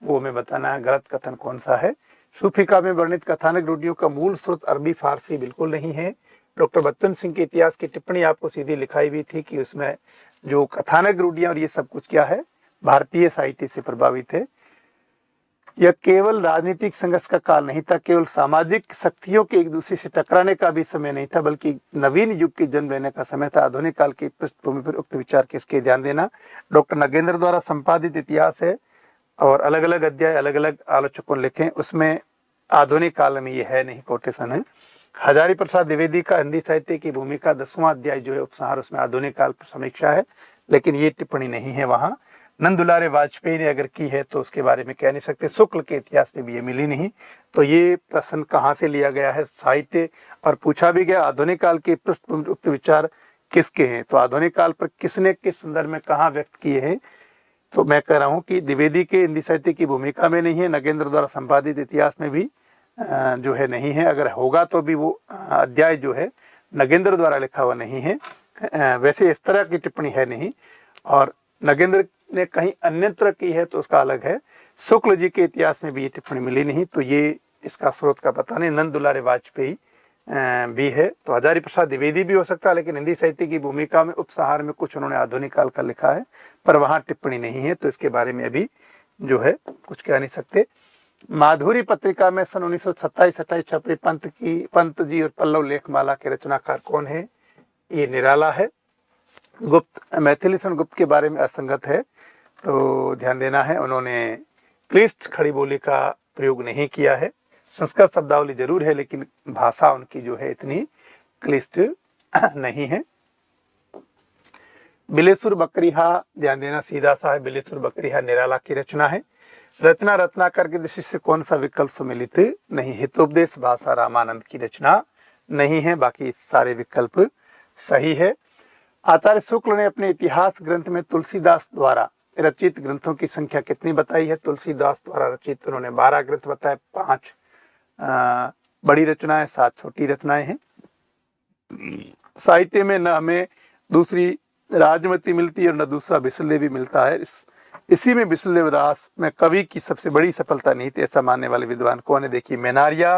वो हमें बताना है। गलत कथन कौन सा है? सूफी काव्य में वर्णित कथानक रूढ़ियों का मूल स्रोत अरबी फारसी बिल्कुल नहीं है। डॉक्टर बच्चन सिंह के इतिहास की टिप्पणी आपको सीधी लिखाई हुई थी कि उसमें जो कथानक रूढ़ियां और ये सब कुछ क्या है, भारतीय साहित्य से प्रभावित है। यह केवल राजनीतिक संघर्ष का काल नहीं था, केवल सामाजिक शक्तियों के एक दूसरे से टकराने का भी समय नहीं था, बल्कि नवीन युग के जन्म लेने का समय था। आधुनिक काल की पृष्ठभूमि पर उक्त विचार किसके? ध्यान देना, डॉक्टर नगेंद्र द्वारा संपादित इतिहास है और अलग अलग अध्याय अलग अलग आलोचकों ने लिखे, उसमें आधुनिक काल में ये है नहीं, कोटेशन है। हजारी प्रसाद द्विवेदी का हिंदी साहित्य की भूमिका 10वां अध्याय जो है उपसंहार, उसमें आधुनिक काल पर समीक्षा है, लेकिन ये टिप्पणी नहीं है वहां। नंद दुलारे वाजपेयी ने अगर की है तो उसके बारे में कह नहीं सकते। शुक्ल के इतिहास में भी ये मिली नहीं। तो ये प्रश्न कहाँ से लिया गया है? साहित्य, और पूछा भी गया आधुनिक काल के पृष्ठभूमि उक्त विचार किसके हैं? तो आधुनिक काल पर किसने किस संदर्भ में कहाँ व्यक्त किए हैं? तो मैं कह रहा हूँ कि द्विवेदी के हिंदी साहित्य की भूमिका में नहीं है, नगेंद्र द्वारा संपादित इतिहास में भी जो है नहीं है। अगर होगा तो भी वो अध्याय जो है नगेंद्र द्वारा लिखा हुआ नहीं है। वैसे इस तरह की टिप्पणी है नहीं, और नगेंद्र ने कहीं अन्यत्र की है तो उसका अलग है। शुक्ल जी के इतिहास में भी ये टिप्पणी मिली नहीं, तो ये इसका स्रोत का पता नहीं। नंद दुलारे वाजपेयी भी है, तो हजारी प्रसाद द्विवेदी भी हो सकता है, लेकिन हिंदी साहित्य की भूमिका में उपसंहार में कुछ उन्होंने आधुनिक काल का लिखा है, पर वहां टिप्पणी नहीं है, तो इसके बारे में अभी जो है कुछ कह नहीं सकते। माधुरी पत्रिका में सन 1927-28 छपी पंत जी और पल्लव लेखमाला के रचनाकार कौन है? ये निराला है। गुप्त, मैथिलीशरण गुप्त के बारे में असंगत है, तो ध्यान देना है, उन्होंने क्लिष्ट खड़ी बोली का प्रयोग नहीं किया है। संस्कृत शब्दावली जरूर है, लेकिन भाषा उनकी जो है इतनी क्लिष्ट नहीं है। बिलेसुर बकरिहा, ध्यान देना, सीधा सा है, बिलेसुर बकरिहा निराला की रचना है। रचना रत्नाकर की दृष्टि से कौन सा विकल्प सम्मिलित नहीं? हितोपदेश भाषा रामानंद की रचना नहीं है, बाकी सारे विकल्प सही है। आचार्य शुक्ल ने अपने इतिहास ग्रंथ में तुलसीदास द्वारा रचित ग्रंथों की संख्या कितनी बताई है? तुलसीदास द्वारा रचित उन्होंने 12 ग्रंथ बताए, 5 बड़ी रचनाएं, 7 छोटी रचनाएं हैं। साहित्य में न हमें दूसरी राजमती मिलती है और न दूसरा बिसलदेवी मिलता है। इसी में बिसलदेव रास में कवि की सबसे बड़ी सफलता नहीं थी, ऐसा मानने वाले विद्वान कौन है? देखिए, मेनारिया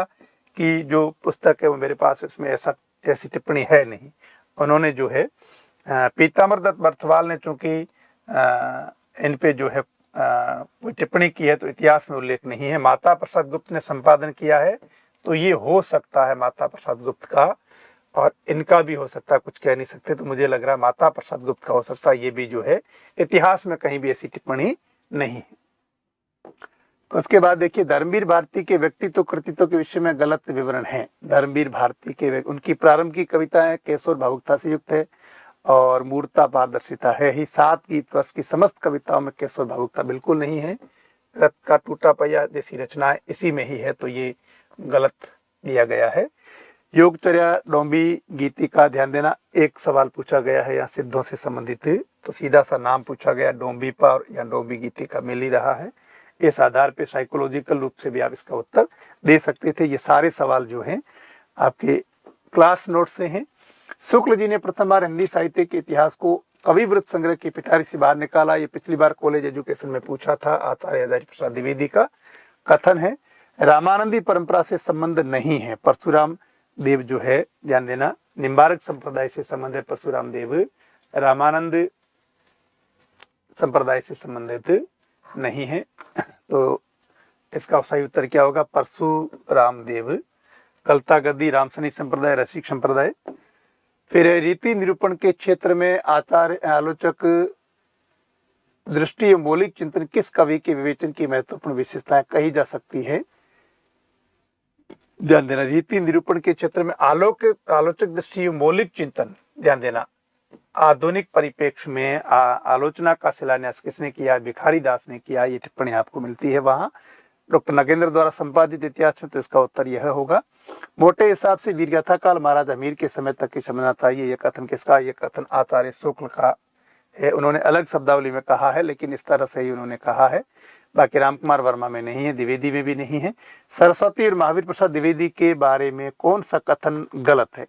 की जो पुस्तक है वो मेरे पास, इसमें ऐसी टिप्पणी है नहीं। उन्होंने जो है पीताम्बर दत्त बर्थवाल ने चूंकि इन पे जो है कोई टिप्पणी की है, तो इतिहास में उल्लेख नहीं है। माता प्रसाद गुप्त ने संपादन किया है, तो ये हो सकता है माता प्रसाद गुप्त का, और इनका भी हो सकता है, कुछ कह नहीं सकते। तो मुझे लग रहा है माता प्रसाद गुप्त का हो सकता है, ये भी जो है इतिहास में कहीं भी ऐसी टिप्पणी नहीं है। उसके बाद देखिए, धर्मवीर भारती के व्यक्तित्व कृतित्व के विषय में गलत विवरण है। धर्मवीर भारती के उनकी प्रारंभ की कविताएं केशोर भावुकता से युक्त है और मूर्ता पारदर्शिता है ही। 7 गीत वर्ष की समस्त कविताओं में केशोर भावुकता बिल्कुल नहीं है। रथ का टूटा पहिया जैसी रचनाएं इसी में ही है, तो ये गलत दिया गया है। योगचर्या डोंबी गीति का ध्यान देना, एक सवाल पूछा गया है यहाँ सिद्धों से संबंधित, तो सीधा सा नाम पूछा गया, डोंबी पर या डोंबी गीति का मिल ही रहा है। इस आधार पे साइकोलॉजिकल रूप से भी आप इसका उत्तर दे सकते थे। ये सारे सवाल जो हैं आपके क्लास नोट से हैं। शुक्ल जी ने प्रथम बार हिंदी साहित्य के इतिहास को कविवृत्त संग्रह की पिटारी से बाहर निकाला। ये पिछली बार कॉलेज एजुकेशन में पूछा था, आचार्य हजारी प्रसाद द्विवेदी का कथन है। रामानंदी परंपरा से संबंध नहीं है, परशुराम देव जो है, ध्यान देना, निम्बारक संप्रदाय से संबंध है परशुराम देव, रामानंद संप्रदाय से संबंधित नहीं है। तो इसका सही उत्तर क्या होगा? परशुराम देव। कलता गद्दी रामसनी संप्रदाय, रसिक संप्रदाय। फिर रीति निरूपण के क्षेत्र में आचार्य आलोचक दृष्टि एवं मौलिक चिंतन किस कवि के विवेचन की महत्वपूर्ण विशेषताएं कही जा सकती है? ध्यान देना, रीति निरूपण के क्षेत्र में आलोचक दृष्टि एवं मौलिक चिंतन, ध्यान देना, आधुनिक परिप्रेक्ष्य में आलोचना का शिलान्यास किसने किया? भिखारी दास ने किया। ये टिप्पणी आपको मिलती है वहां डॉक्टर नगेंद्र द्वारा संपादित इतिहास में, तो इसका उत्तर यह होगा। मोटे हिसाब से वीरगाथा काल महाराजा मीर के समय तक ही समझना चाहिए। यह कथन किसका? यह कथन आचार्य शुक्ल का है। उन्होंने अलग शब्दावली में कहा है, लेकिन इस तरह से ही उन्होंने कहा है। बाकी रामकुमार वर्मा में नहीं है, द्विवेदी में भी नहीं है। सरस्वती और महावीर प्रसाद द्विवेदी के बारे में कौन सा कथन गलत है?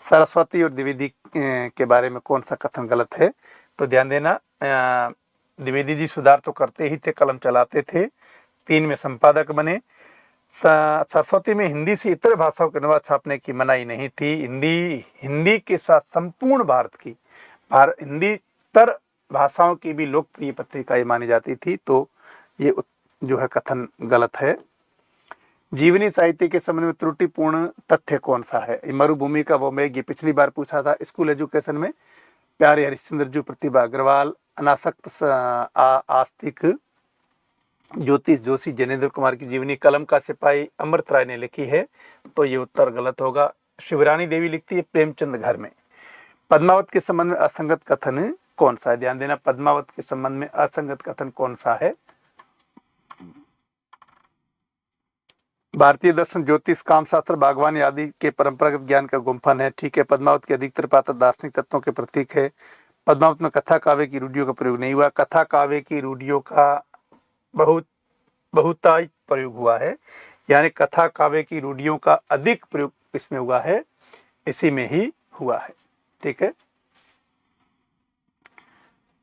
सरस्वती और द्विवेदी के बारे में कौन सा कथन गलत है? तो ध्यान देना, द्विवेदी जी सुधार तो करते ही थे, कलम चलाते थे, 3 में संपादक बने। सरस्वती में हिंदी से इतर भाषाओं के अनुवाद छापने की मनाही नहीं थी। हिंदी के साथ संपूर्ण भारत की हिंदी तर भाषाओं की भी लोकप्रिय पत्रिका ये मानी जाती थी। तो ये जो है कथन गलत है। जीवनी साहित्य के संबंध में त्रुटिपूर्ण तथ्य कौन सा है? मरुभूमि का वो मेघ, ये पिछली बार पूछा था स्कूल एजुकेशन में। प्यारे हरिश्चंद्र जी, प्रतिभा अग्रवाल, अनासक्त आस्तिक, ज्योतिष जोशी, जनेंद्र कुमार की जीवनी कलम का सिपाही अमृत राय ने लिखी है, तो ये उत्तर गलत होगा। शिवरानी देवी लिखती है प्रेमचंद घर में। पद्मावत के संबंध में असंगत कथन कौन सा है? ध्यान देना, पद्मावत के संबंध में असंगत कथन कौन सा है? भारतीय दर्शन, ज्योतिष, कामशास्त्र, बागवानी आदि के परंपरागत ज्ञान का गुम्फन है। ठीक है। पद्मावत के अधिकतर पात्र दार्शनिक तत्वों के प्रतीक है। पद्मावत में कथा काव्य की रूढ़ियों का प्रयोग नहीं हुआ। कथा काव्य की रूढ़ियों का बहुतायत प्रयोग हुआ है, यानी कथा काव्य की रूढ़ियों का अधिक प्रयोग इसमें हुआ है, इसी में ही हुआ है। ठीक है।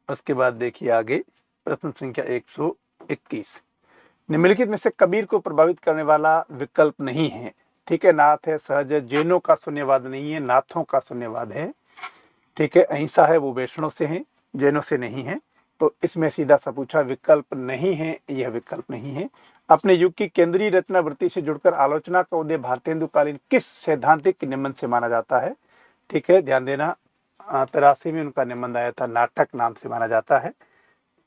उसके बाद देखिए आगे प्रश्न संख्या 121। निम्नलिखित में से कबीर को प्रभावित करने वाला विकल्प नहीं है। ठीक है। नाथ है, सहज है, जैनों का शून्यवाद नहीं है, नाथों का शून्यवाद है। ठीक है। अहिंसा है, वो वैष्णव से है, जैनों से नहीं है। तो इसमें सीधा सा पूछा, विकल्प नहीं है, यह विकल्प नहीं है। अपने युग की केंद्रीय रचना वृत्ति से जुड़कर आलोचना का उदय भारतेंदुकालीन किस सैद्धांतिक निबंध से माना जाता है? ठीक है। ध्यान देना, 83 में उनका निबंध आया था, नाटक नाम से माना जाता है।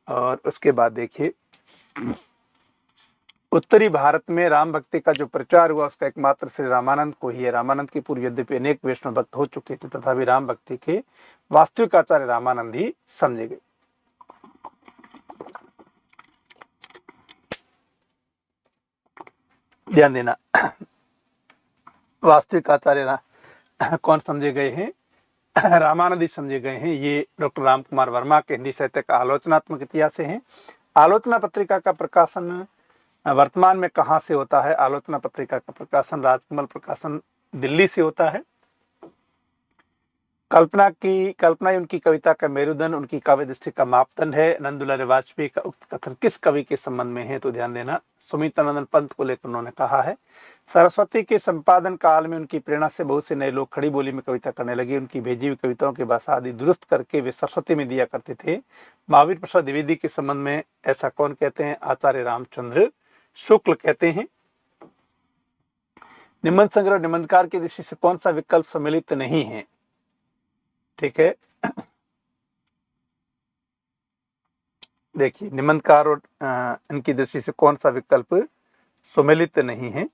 और उसके बाद देखिए, उत्तरी भारत में राम भक्ति का जो प्रचार हुआ उसका एकमात्र श्री रामानंद को ही है। रामानंद की पूर्व यद्यपि अनेक वैष्णव भक्त हो चुके थे, तथापि राम भक्ति के वास्तविक आचार्य रामानंद ही समझे गए। ध्यान देना, वास्तविक आचार्य कौन समझे गए हैं? रामानंद ही समझे गए हैं। ये डॉक्टर रामकुमार वर्मा के हिंदी साहित्य का आलोचनात्मक इतिहास से हैं। आलोचना पत्रिका का प्रकाशन वर्तमान में कहाँ से होता है? आलोचना पत्रिका का प्रकाशन राजकमल प्रकाशन दिल्ली से होता है। कल्पना उनकी कविता का मेरुदंड, उनकी काव्य दृष्टि का मापदंड है। नंदुलाल वाजपेयी का उक्त कथन किस कवि के संबंध में है? तो ध्यान देना, सुमित्रानंद पंत को लेकर उन्होंने कहा है। सरस्वती के संपादन काल में उनकी प्रेरणा से बहुत से नए लोग खड़ी बोली में कविता करने लगे। उनकी भेजी हुई कविताओं की भाषा आदि दुरुस्त करके वे सरस्वती में दिया करते थे। महावीर प्रसाद द्विवेदी के संबंध में ऐसा कौन कहते हैं? आचार्य रामचंद्र शुक्ल कहते हैं। निबंध संग्रह निबंधकार की दृष्टि से कौन सा विकल्प सम्मिलित नहीं है? ठीक है। देखिए, निबंधकार और इनकी दृष्टि से कौन सा विकल्प सम्मिलित नहीं है?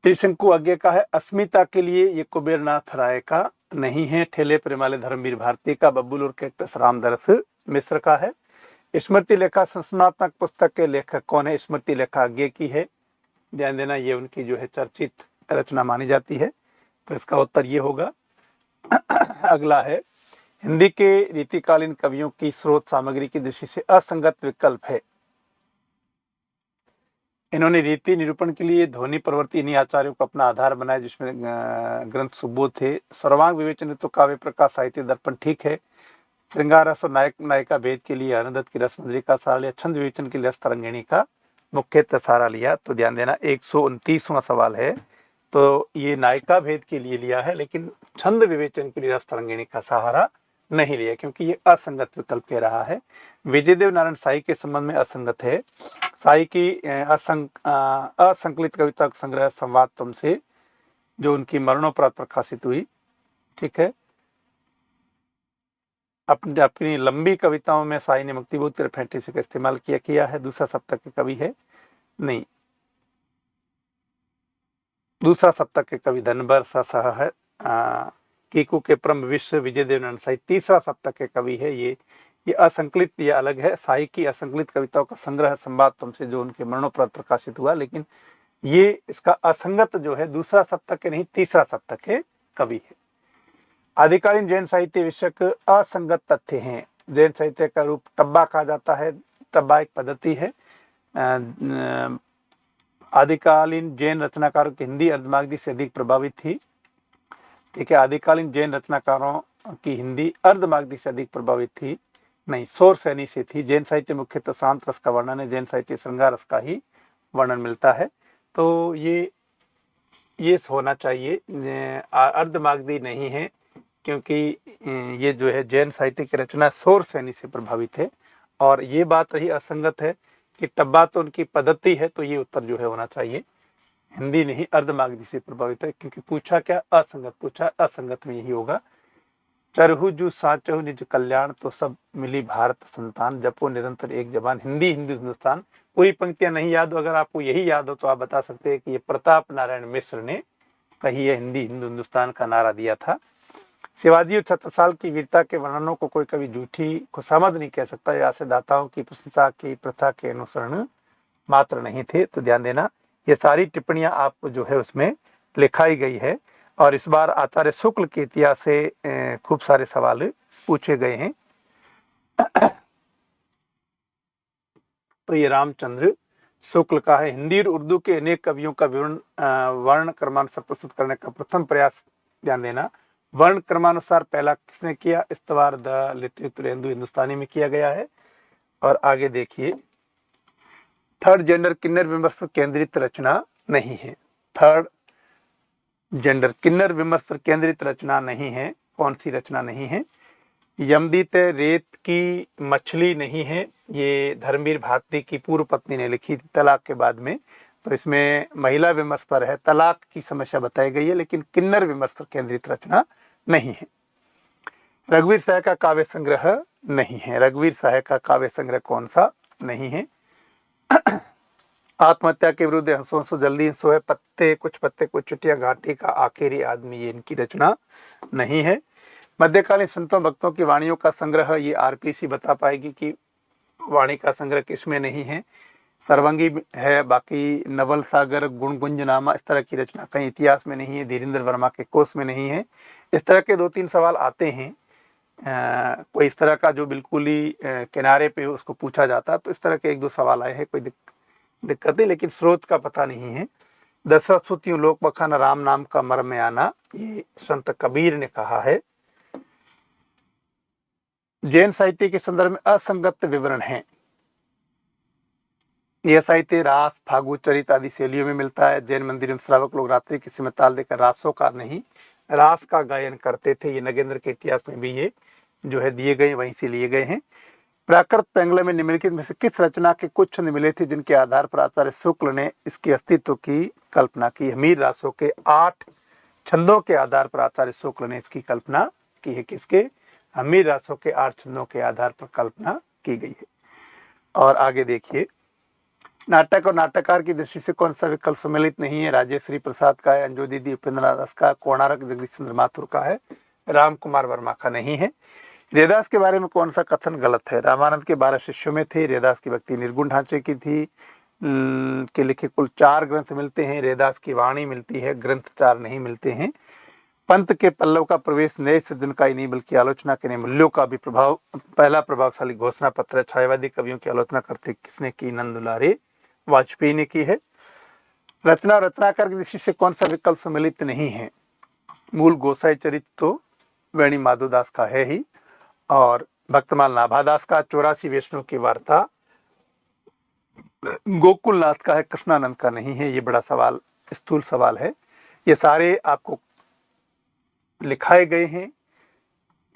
त्रिशंकु आज्ञा का है। अस्मिता के लिए ये कुबेरनाथ राय का नहीं है। ठेले प्रेमाले धर्मवीर भारती का, बब्बुल और कैक्टस रामदरस मिश्र का है। स्मृति लेखा संस्मरणात्मक पुस्तक के लेखक कौन है? स्मृति लेखा आज्ञे की है, ध्यान देना, ये उनकी जो है चर्चित रचना मानी जाती है। तो इसका उत्तर ये होगा। अगला है, हिंदी के रीतिकालीन कवियों की स्रोत सामग्री की दृष्टि से असंगत विकल्प है। इन्होंने रीति निरूपण के लिए ध्वनि प्रवृत्ति इन्हीं आचार्यों को अपना आधार बनाया, जिसमें ग्रंथ सुबोध थे। सर्वांग विवेचन तो काव्य प्रकाश साहित्य दर्पण ठीक है। श्रृंगार रस और नायक नायिका भेद के लिए आनंदत्त की रसमंजरी का सहारा लिया। छंद विवेचन के लिए तरंगिणी का मुख्यतः सहारा लिया। तो ध्यान देना, 129वां सवाल है। तो ये नायिका भेद के लिए लिया है, लेकिन छंद विवेचन के लिए रस तरंगिणी का सहारा नहीं लिया, क्योंकि ये असंगत विकल्प कह रहा है। विजयदेव नारायण साई के संबंध में असंगत है। साई की असंकलित कविता संग्रह संवाद तुमसे, जो उनकी मरणोपरांत प्रकाशित हुई, ठीक है। अपनी लंबी कविताओं में साई ने मुक्तिबोध और फैंटेसी का इस्तेमाल किया है। दूसरा सप्तक के कवि है नहीं, दूसरा सप्तक के कवि धनबर सह है। कीकू के परम विश्व विजयदेव नारायण साई तीसरा सप्तक के कवि है। ये असंकलित, ये अलग है। साई की असंकलित कविताओं का संग्रह संवाद तुमसे, जो उनके मरणोपरांत प्रकाशित हुआ, लेकिन ये इसका असंगत जो है दूसरा सप्तक के नहीं, तीसरा सप्तक के कवि है। आदिकालीन जैन साहित्य विषयक असंगत तथ्य हैं। जैन साहित्य का रूप टब्बा कहा जाता है। टब्बा एक पद्धति है। आदिकालीन जैन रचनाकारों की हिंदी अर्धमागधी से अधिक प्रभावित थी, ठीक है। आदिकालीन जैन रचनाकारों की हिंदी अर्धमागधी से अधिक प्रभावित थी नहीं, शोर सैनी से थी। जैन साहित्य मुख्यतः शांत रस का वर्णन है। जैन साहित्य श्रृंगार रस का ही वर्णन मिलता है। तो ये होना चाहिए, अर्धमागधी नहीं है, क्योंकि ये जो है जैन साहित्य की रचना शोर सैनी से प्रभावित है। और ये बात रही असंगत है कि टब्बा तो उनकी पद्धति है, तो ये उत्तर जो है होना चाहिए हिंदी नहीं, अर्धमागधी से प्रभावित है, क्योंकि पूछा क्या, असंगत पूछा, असंगत में यही होगा। चरहु जू साचहु निज कल्याण, तो सब मिली भारत संतान, जपो निरंतर एक जबान, हिंदी हिंदू हिंदुस्तान। पूरी पंक्तियां नहीं याद हो, अगर आपको यही याद हो तो आप बता सकते हैं कि ये प्रताप नारायण मिश्र ने कही है, हिंदी हिंदू हिंदुस्तान का नारा दिया था। शिवाजी और छत्रसाल की वीरता के वर्णनों को कोई कभी झूठी खुशामद नहीं कह सकता। ऐसे दाताओं की प्रशंसा की प्रथा के अनुसरण मात्र नहीं थे। तो ध्यान देना, ये सारी टिप्पणियां आपको जो है उसमें लिखाई गई है। और इस बार आचार्य शुक्ल के इतिहास से खूब सारे सवाल पूछे गए हैं। तो ये रामचंद्र शुक्ल का है। हिंदी और उर्दू के अनेक कवियों का विवरण वर्ण क्रमानुसार प्रस्तुत करने का प्रथम प्रयास, ध्यान देना, वर्ण क्रमानुसार पहला किसने किया? इस्तवार द लिटरेचर हिंदू हिंदुस्तानी में किया गया है। और आगे देखिए, थर्ड जेंडर किन्नर विमर्श पर केंद्रित रचना नहीं है। थर्ड जेंडर किन्नर विमर्श पर केंद्रित रचना नहीं है। कौन सी रचना नहीं है? यमदीत रेत की मछली नहीं है। ये धर्मवीर भारती की पूर्व पत्नी ने लिखी थी तलाक के बाद में। तो इसमें महिला विमर्श पर है, तलाक की समस्या बताई गई है, लेकिन किन्नर विमर्श पर केंद्रित रचना नहीं है। रघुवीर साय का काव्य संग्रह नहीं है। रघुवीर साय का काव्य संग्रह कौन सा नहीं है? आत्महत्या के विरुद्ध हंसो हंसो जल्दी हंसो है, पत्ते कुछ चुटिया घाटी का आखिरी आदमी, ये इनकी रचना नहीं है। मध्यकालीन संतों भक्तों की वाणियों का संग्रह, ये आरपीसी बता पाएगी कि वाणी का संग्रह किसमें नहीं है। सर्वंगी है, बाकी नवल सागर गुणगुंजनामा इस तरह की रचना कहीं इतिहास में नहीं है। धीरेन्द्र वर्मा के कोश में नहीं है। इस तरह के 2-3 सवाल आते हैं। कोई इस तरह का जो बिल्कुल ही किनारे पे उसको पूछा जाता, तो इस तरह के 1-2 सवाल आए हैं, कोई दिक्कत नहीं, लेकिन स्रोत का पता नहीं है। दशरथ स्तुतियों लोक बखाना राम नाम का मर्म में आना, ये संत कबीर ने कहा है। जैन साहित्य के संदर्भ में असंगत विवरण है। यह साहित्य रास, फागु, चरित आदि शैलियों में मिलता है। जैन मंदिर में श्रावक लोग रात्रि के समय ताल देकर रासों का नहीं, रास का गायन करते थे। ये नगेंद्र के इतिहास में भी ये जो है दिए गए, वहीं से लिए गए हैं। प्राकृत पेंगले में निम्नलिखित में से किस रचना के कुछ छंद मिले थे जिनके आधार पर आचार्य शुक्ल ने इसके अस्तित्व की कल्पना की? हमीर रासों के 8 छंदों के आधार पर आचार्य शुक्ल ने इसकी कल्पना की है। किसके? हमीर रासों के 8 छंदों के आधार पर कल्पना की गई है। और आगे देखिए, नाटक और नाटककार की दृष्टि से कौन सा विकल्प सम्मिलित नहीं है? राजेश्वरी प्रसाद का है, अंजोदीदी उपेंद्र दास का, कोणार्क जगदीश चंद्र माथुर का है, राम कुमार वर्मा का नहीं है। रैदास के बारे में कौन सा कथन गलत है? रामानंद के 12 शिष्यों में थे। रैदास की भक्ति निर्गुण ढांचे की थी। के लिखे कुल 4 ग्रंथ मिलते हैं। रैदास की वाणी मिलती है, ग्रंथ 4 नहीं मिलते हैं। पंत के पल्लव का प्रवेश नए सृजन का ही नहीं बल्कि आलोचना के नए मूल्यों का भी प्रभाव, पहला प्रभावशाली घोषणा पत्र है। छायावादी कवियों की आलोचना करते किसने की? नंद दुलारे वाजपेयी ने की है। रचना और रचनाकार की दृष्टि से कौन सा विकल्प सम्मिलित नहीं है? मूल गोसाई चरित्र तो वेणी माधोदास का है ही, और भक्तमाल नाभादास का। 84 वैष्णव की वार्ता गोकुलनाथ का है, कृष्णानंद का नहीं है। ये बड़ा सवाल, स्थूल सवाल है। ये सारे आपको लिखाए गए हैं,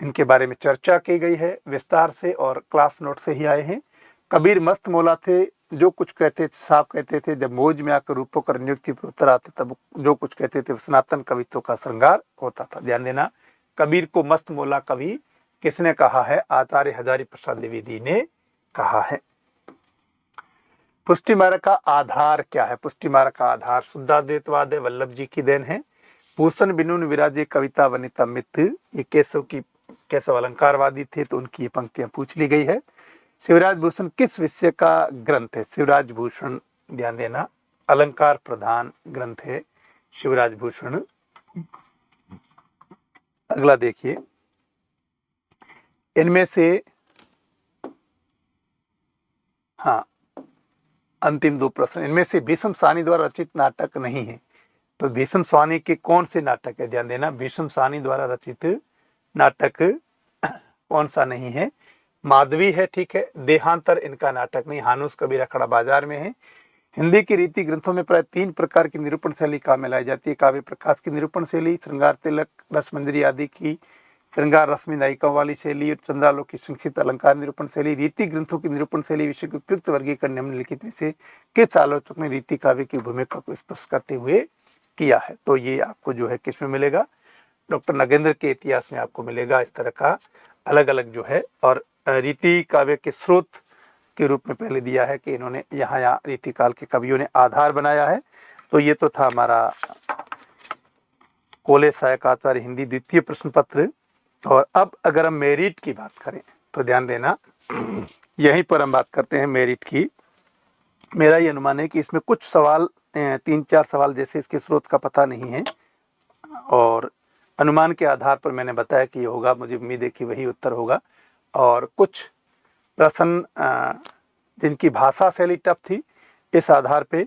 इनके बारे में चर्चा की गई है विस्तार से और क्लास नोट से ही आए हैं। कबीर मस्त मौला थे, जो कुछ कहते थे साफ कहते थे। जब मौज में आकर रूपों कर नियुक्ति पर उतर आते तब जो कुछ कहते थे सनातन कवित्व का श्रृंगार होता था। ध्यान देना, कबीर को मस्त मौला कवि किसने कहा है? आचार्य हजारी प्रसाद द्विवेदी ने कहा है। पुष्टि मार्ग का आधार क्या है? पुष्टि मार्ग का आधार शुद्धाद्वैतवाद है, वल्लभ जी की देन है। भूषण बिनुन विराजे कविता वनिता मित, ये केशव अलंकारवादी थे, तो उनकी ये पंक्तियां पूछ ली गई है। शिवराज भूषण किस विषय का ग्रंथ है? शिवराज भूषण, ध्यान देना, अलंकार प्रधान ग्रंथ है शिवराज भूषण। अगला देखिए, इनमें से अंतिम 2 प्रश्न, इनमें से भीष्म सानी द्वारा रचित नाटक नहीं है। तो भीष्म सानी के कौन से नाटक है? ध्यान देना, भीष्म सानी द्वारा रचित नाटक कौन सा नहीं है? माधवी है, ठीक है। देहांतर इनका नाटक नहीं। हानुस कबीर अखड़ा बाजार में है। हिंदी की रीति ग्रंथों में प्राय 3 प्रकार की निरूपण शैली काम में लाई जाती है। काव्य प्रकाश की निरूपण शैली, श्रृंगार तिलक, रसमंजरी आदि की श्रृंगार रश्मि नायिका वाली शैली, और चंद्रालोक की संक्षिप्त अलंकार निरूपण शैली। रीति ग्रंथों की निरूपण शैली विषय के उपयुक्त वर्गीकरण निम्नलिखित विषय किस आलोचक ने रीति काव्य की भूमिका को स्पष्ट करते हुए किया है? तो ये आपको जो है किस में मिलेगा? डॉक्टर नगेंद्र के इतिहास में आपको मिलेगा इस तरह का अलग अलग जो है। और रीति काव्य के स्रोत के रूप में पहले दिया है कि इन्होंने यहाँ रीति काल के कवियों ने आधार बनाया है। तो ये तो था हमारा कोले सहायक आचार्य हिंदी द्वितीय प्रश्न पत्र। और अब अगर हम मेरिट की बात करें तो ध्यान देना, यहीं पर हम बात करते हैं मेरिट की। मेरा ये अनुमान है कि इसमें कुछ सवाल 3-4 सवाल जैसे इसके स्रोत का पता नहीं है, और अनुमान के आधार पर मैंने बताया कि ये होगा, मुझे उम्मीद है कि वही उत्तर होगा। और कुछ प्रश्न जिनकी भाषा शैली टफ थी, इस आधार पे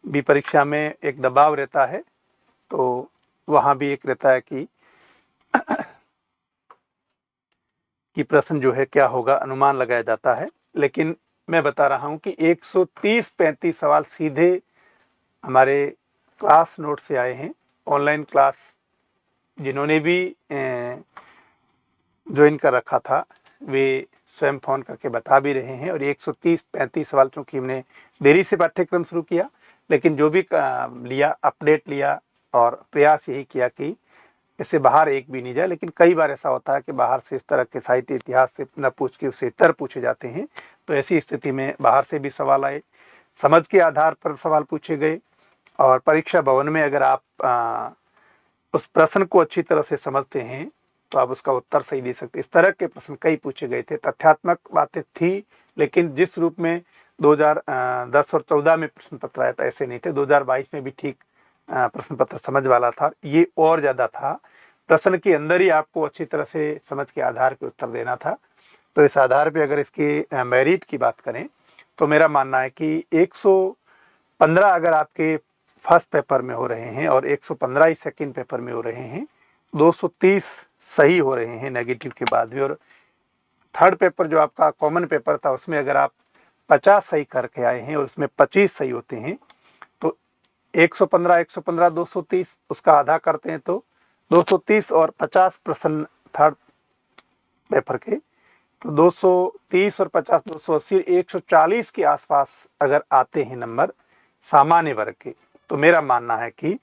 भी परीक्षा में एक दबाव रहता है। तो वहाँ भी एक रहता है कि प्रश्न जो है क्या होगा, अनुमान लगाया जाता है। लेकिन मैं बता रहा हूं कि 130-35 सवाल सीधे हमारे क्लास नोट से आए हैं। ऑनलाइन क्लास जिन्होंने भी ज्वाइन कर रखा था वे स्वयं फोन करके बता भी रहे हैं। और 130-35 सवाल, चूंकि हमने देरी से पाठ्यक्रम शुरू किया, लेकिन जो भी लिया अपडेट लिया और प्रयास यही किया कि इससे बाहर एक भी नहीं जाए। लेकिन कई बार ऐसा होता है कि बाहर से इस तरह के साहित्य इतिहास से न पूछ के उससे उत्तर पूछे जाते हैं। तो ऐसी स्थिति में बाहर से भी सवाल आए, समझ के आधार पर सवाल पूछे गए। और परीक्षा भवन में अगर आप उस प्रश्न को अच्छी तरह से समझते हैं तो आप उसका उत्तर सही दे सकते। इस तरह के प्रश्न कई पूछे गए थे, तथ्यात्मक बातें थी, लेकिन जिस रूप में 2010 और 14 में प्रश्न पत्र आया था ऐसे नहीं थे। 2022 में भी ठीक प्रश्न पत्र समझ वाला था, ये और ज्यादा था। प्रश्न के अंदर ही आपको अच्छी तरह से समझ के आधार पे उत्तर देना था। तो इस आधार पे अगर इसके मेरिट की बात करें तो मेरा मानना है कि 115 अगर आपके फर्स्ट पेपर में हो रहे हैं और 115 ही सेकेंड पेपर में हो रहे हैं, 230 सही हो रहे हैं नेगेटिव के बाद भी। और थर्ड पेपर जो आपका कॉमन पेपर था उसमें अगर आप 50 सही करके आए हैं और उसमें 25 सही होते हैं, 115, 230 उसका आधा करते हैं तो 230 और 50 प्रश्न थर्ड पेपर के, तो 230 और 50 280 140 के आसपास अगर आते हैं नंबर सामान्य वर्ग के, तो मेरा मानना है कि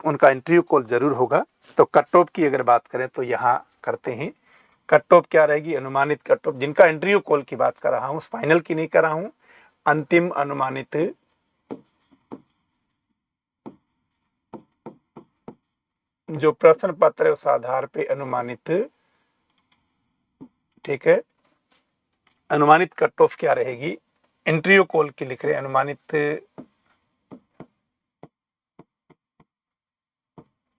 उनका इंटरव्यू कॉल जरूर होगा। तो कट ऑफ की अगर बात करें तो यहाँ करते हैं। कट ऑफ क्या रहेगी? अनुमानित कट ऑफ, जिनका इंटरव्यू कॉल की बात कर रहा हूँ, फाइनल की नहीं कर रहा हूँ, अंतिम अनुमानित जो प्रश्न पत्र है उस आधार पे अनुमानित ठीक है। अनुमानित कट ऑफ क्या रहेगी, इंटरव्यू कॉल की लिख रहे हैं, अनुमानित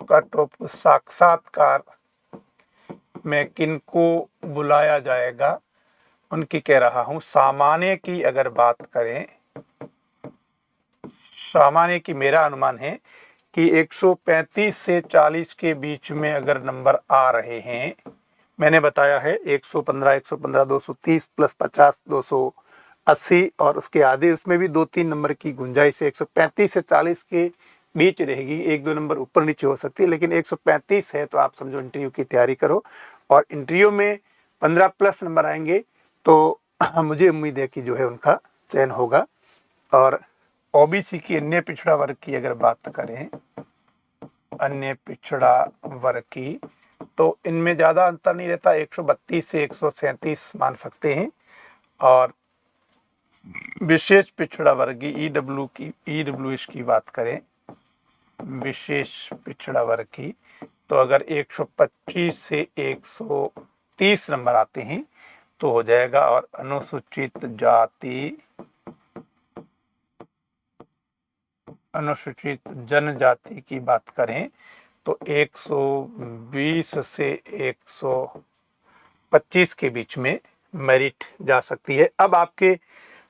कट ऑफ साक्षात्कार में किनको बुलाया जाएगा उनकी कह रहा हूं। सामान्य की अगर बात करें, सामान्य की मेरा अनुमान है कि 135 से 40 के बीच में अगर नंबर आ रहे हैं, मैंने बताया है 115, 230 प्लस 50, 280 और उसके आधे, उसमें भी 2-3 नंबर की गुंजाइश है। 135 से 40 के बीच रहेगी, 1-2 नंबर ऊपर नीचे हो सकती है, लेकिन 135 है तो आप समझो इंटरव्यू की तैयारी करो। और इंटरव्यू में 15 प्लस नंबर आएंगे तो मुझे उम्मीद है कि जो है उनका चयन होगा। और ओबीसी की, अन्य पिछड़ा वर्ग की अगर बात करें, अन्य पिछड़ा वर्ग की, तो इनमें ज़्यादा अंतर नहीं रहता, 132 से 137 मान सकते हैं। और विशेष पिछड़ा वर्ग की ईडब्ल्यूएस की बात करें, विशेष पिछड़ा वर्ग की, तो अगर 125 से 130 नंबर आते हैं तो हो जाएगा। और अनुसूचित जाति, अनुसूचित जनजाति की बात करें तो 120 से 125 के बीच में मेरिट जा सकती है। अब आपके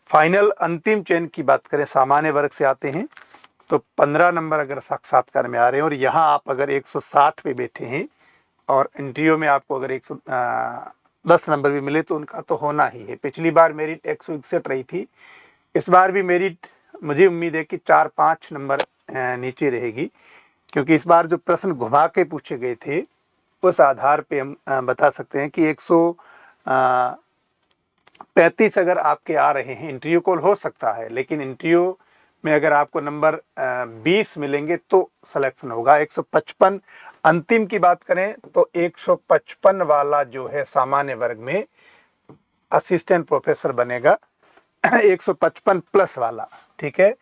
फाइनल अंतिम चयन की बात करें, सामान्य वर्ग से आते हैं तो 15 नंबर अगर साक्षात्कार में आ रहे हैं और यहाँ आप अगर 160 पे बैठे हैं और इंटरव्यू में आपको अगर 110 नंबर भी मिले तो उनका तो होना ही है। पिछली बार मेरिट 161 रही थी, इस बार भी मेरिट मुझे उम्मीद है कि 4-5 नंबर नीचे रहेगी, क्योंकि इस बार जो प्रश्न घुमा के पूछे गए थे उस आधार पे हम बता सकते हैं कि 135 अगर आपके आ रहे हैं, इंटरव्यू कॉल हो सकता है, लेकिन इंटरव्यू में अगर आपको नंबर 20 मिलेंगे तो सिलेक्शन होगा। 155 अंतिम की बात करें तो 155 वाला जो है सामान्य वर्ग में असिस्टेंट प्रोफेसर बनेगा, 155 प्लस वाला, ठीक है,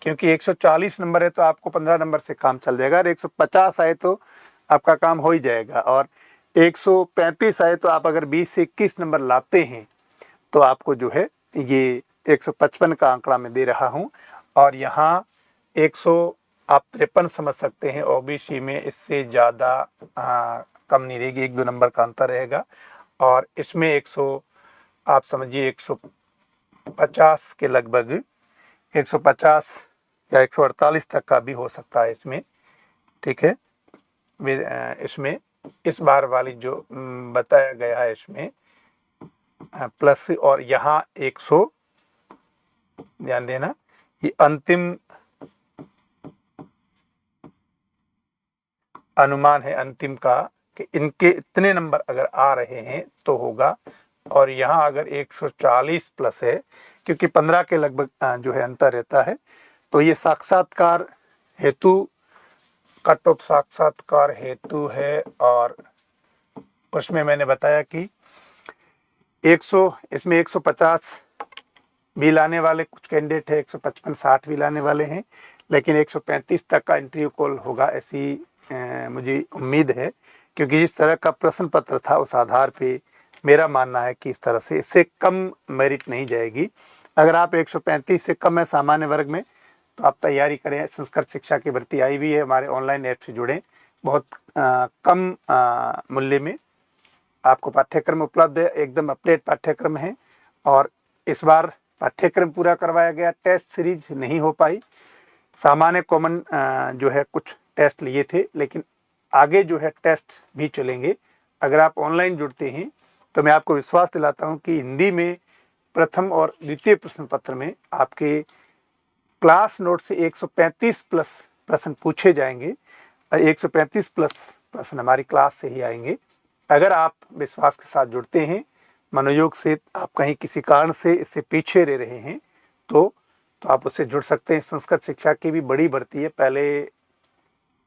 क्योंकि 140 नंबर है तो आपको 15 नंबर से काम चल जाएगा, और 150 आए तो आपका काम हो ही जाएगा, और 135 आए तो आप अगर 20 से 21 नंबर लाते हैं तो आपको जो है ये 155 का आंकड़ा मैं दे रहा हूं। और यहाँ 153 समझ सकते हैं, ओबीसी में इससे ज़्यादा कम नहीं रहेगी, 1-2 नंबर का अंतर रहेगा। और इसमें 100 आप समझिए 150 के लगभग, 150 या 148 तक का भी हो सकता है इसमें, ठीक है। इसमें इस बार वाली जो बताया गया है इसमें प्लस, और यहाँ 100, ध्यान देना ये अंतिम अनुमान है अंतिम का कि इनके इतने नंबर अगर आ रहे हैं तो होगा। और यहाँ अगर 140 प्लस है, क्योंकि 15 के लगभग जो है अंतर रहता है, तो ये साक्षात्कार हेतु, कट ऑफ साक्षात्कार हेतु है। और उसमें मैंने बताया कि 100, इसमें 150 भी लाने वाले कुछ कैंडिडेट है, 155-60 भी लाने वाले हैं, लेकिन 135 तक का इंटरव्यू कॉल होगा ऐसी मुझे उम्मीद है, क्योंकि जिस तरह का प्रश्न पत्र था उस आधार पे मेरा मानना है कि इस तरह से इससे कम मेरिट नहीं जाएगी। अगर आप 135 से कम है सामान्य वर्ग में तो आप तैयारी करें। संस्कृत शिक्षा की भर्ती आई भी है, हमारे ऑनलाइन ऐप से जुड़ें, बहुत कम मूल्य में आपको पाठ्यक्रम उपलब्ध है, एकदम अपडेट पाठ्यक्रम है। और इस बार पाठ्यक्रम पूरा करवाया गया, टेस्ट सीरीज नहीं हो पाई, सामान्य कॉमन जो है कुछ टेस्ट लिए थे, लेकिन आगे जो है टेस्ट भी चलेंगे। अगर आप ऑनलाइन जुड़ते हैं तो मैं आपको विश्वास दिलाता हूं कि हिंदी में प्रथम और द्वितीय प्रश्न पत्र में आपके क्लास नोट से 135 प्लस प्रश्न पूछे जाएंगे, और 135 प्लस प्रश्न हमारी क्लास से ही आएंगे। अगर आप विश्वास के साथ जुड़ते हैं, मनोयोग से आप कहीं किसी कारण से इससे पीछे रह रहे हैं तो आप उससे जुड़ सकते हैं। संस्कृत शिक्षा की भी बड़ी भर्ती है, पहले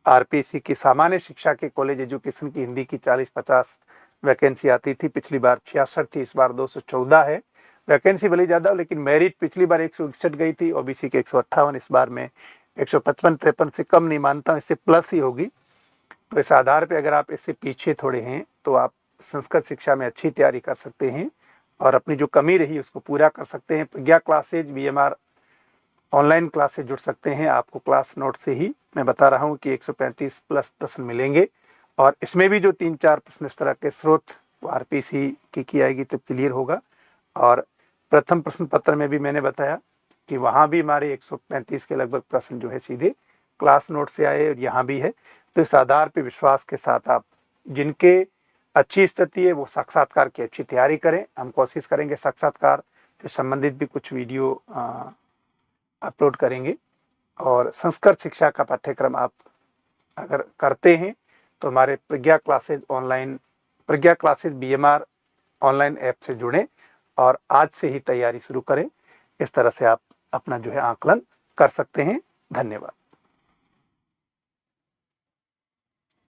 आरपीसी की सामान्य शिक्षा के कॉलेज एजुकेशन की हिंदी की 40-50 वैकेंसी आती थी, पिछली बार 66 थी, इस बार 214 है। वैकेंसी भले ज़्यादा हो, लेकिन मेरिट पिछली बार 161 गई थी, ओबीसी के 158, इस बार में 155-53 से कम नहीं मानता हूँ, इससे प्लस ही होगी। तो इस आधार पे अगर आप इससे पीछे थोड़े हैं तो आप संस्कृत शिक्षा में अच्छी तैयारी कर सकते हैं और अपनी जो कमी रही उसको पूरा कर सकते हैं। प्रज्ञा क्लासेज BMR ऑनलाइन क्लास से जुड़ सकते हैं। आपको क्लास नोट से ही मैं बता रहा हूँ कि 135 प्लस प्रश्न मिलेंगे और इसमें भी जो 3-4 प्रश्न इस तरह के स्रोत RPC की आएगी तब क्लियर होगा। और प्रथम प्रश्न पत्र में भी मैंने बताया कि वहाँ भी हमारे 135 के लगभग प्रश्न जो है सीधे क्लास नोट से आए और यहाँ भी है। तो इस आधार पर विश्वास के साथ आप जिनके अच्छी स्थिति है वो साक्षात्कार की अच्छी तैयारी करें। हम कोशिश करेंगे साक्षात्कार से संबंधित भी कुछ वीडियो अपलोड करेंगे। और संस्कृत शिक्षा का पाठ्यक्रम आप अगर करते हैं तो हमारे प्रज्ञा क्लासेज BMR ऑनलाइन ऐप से जुड़ें और आज से ही तैयारी शुरू करें। इस तरह से आप अपना जो है आकलन कर सकते हैं। धन्यवाद।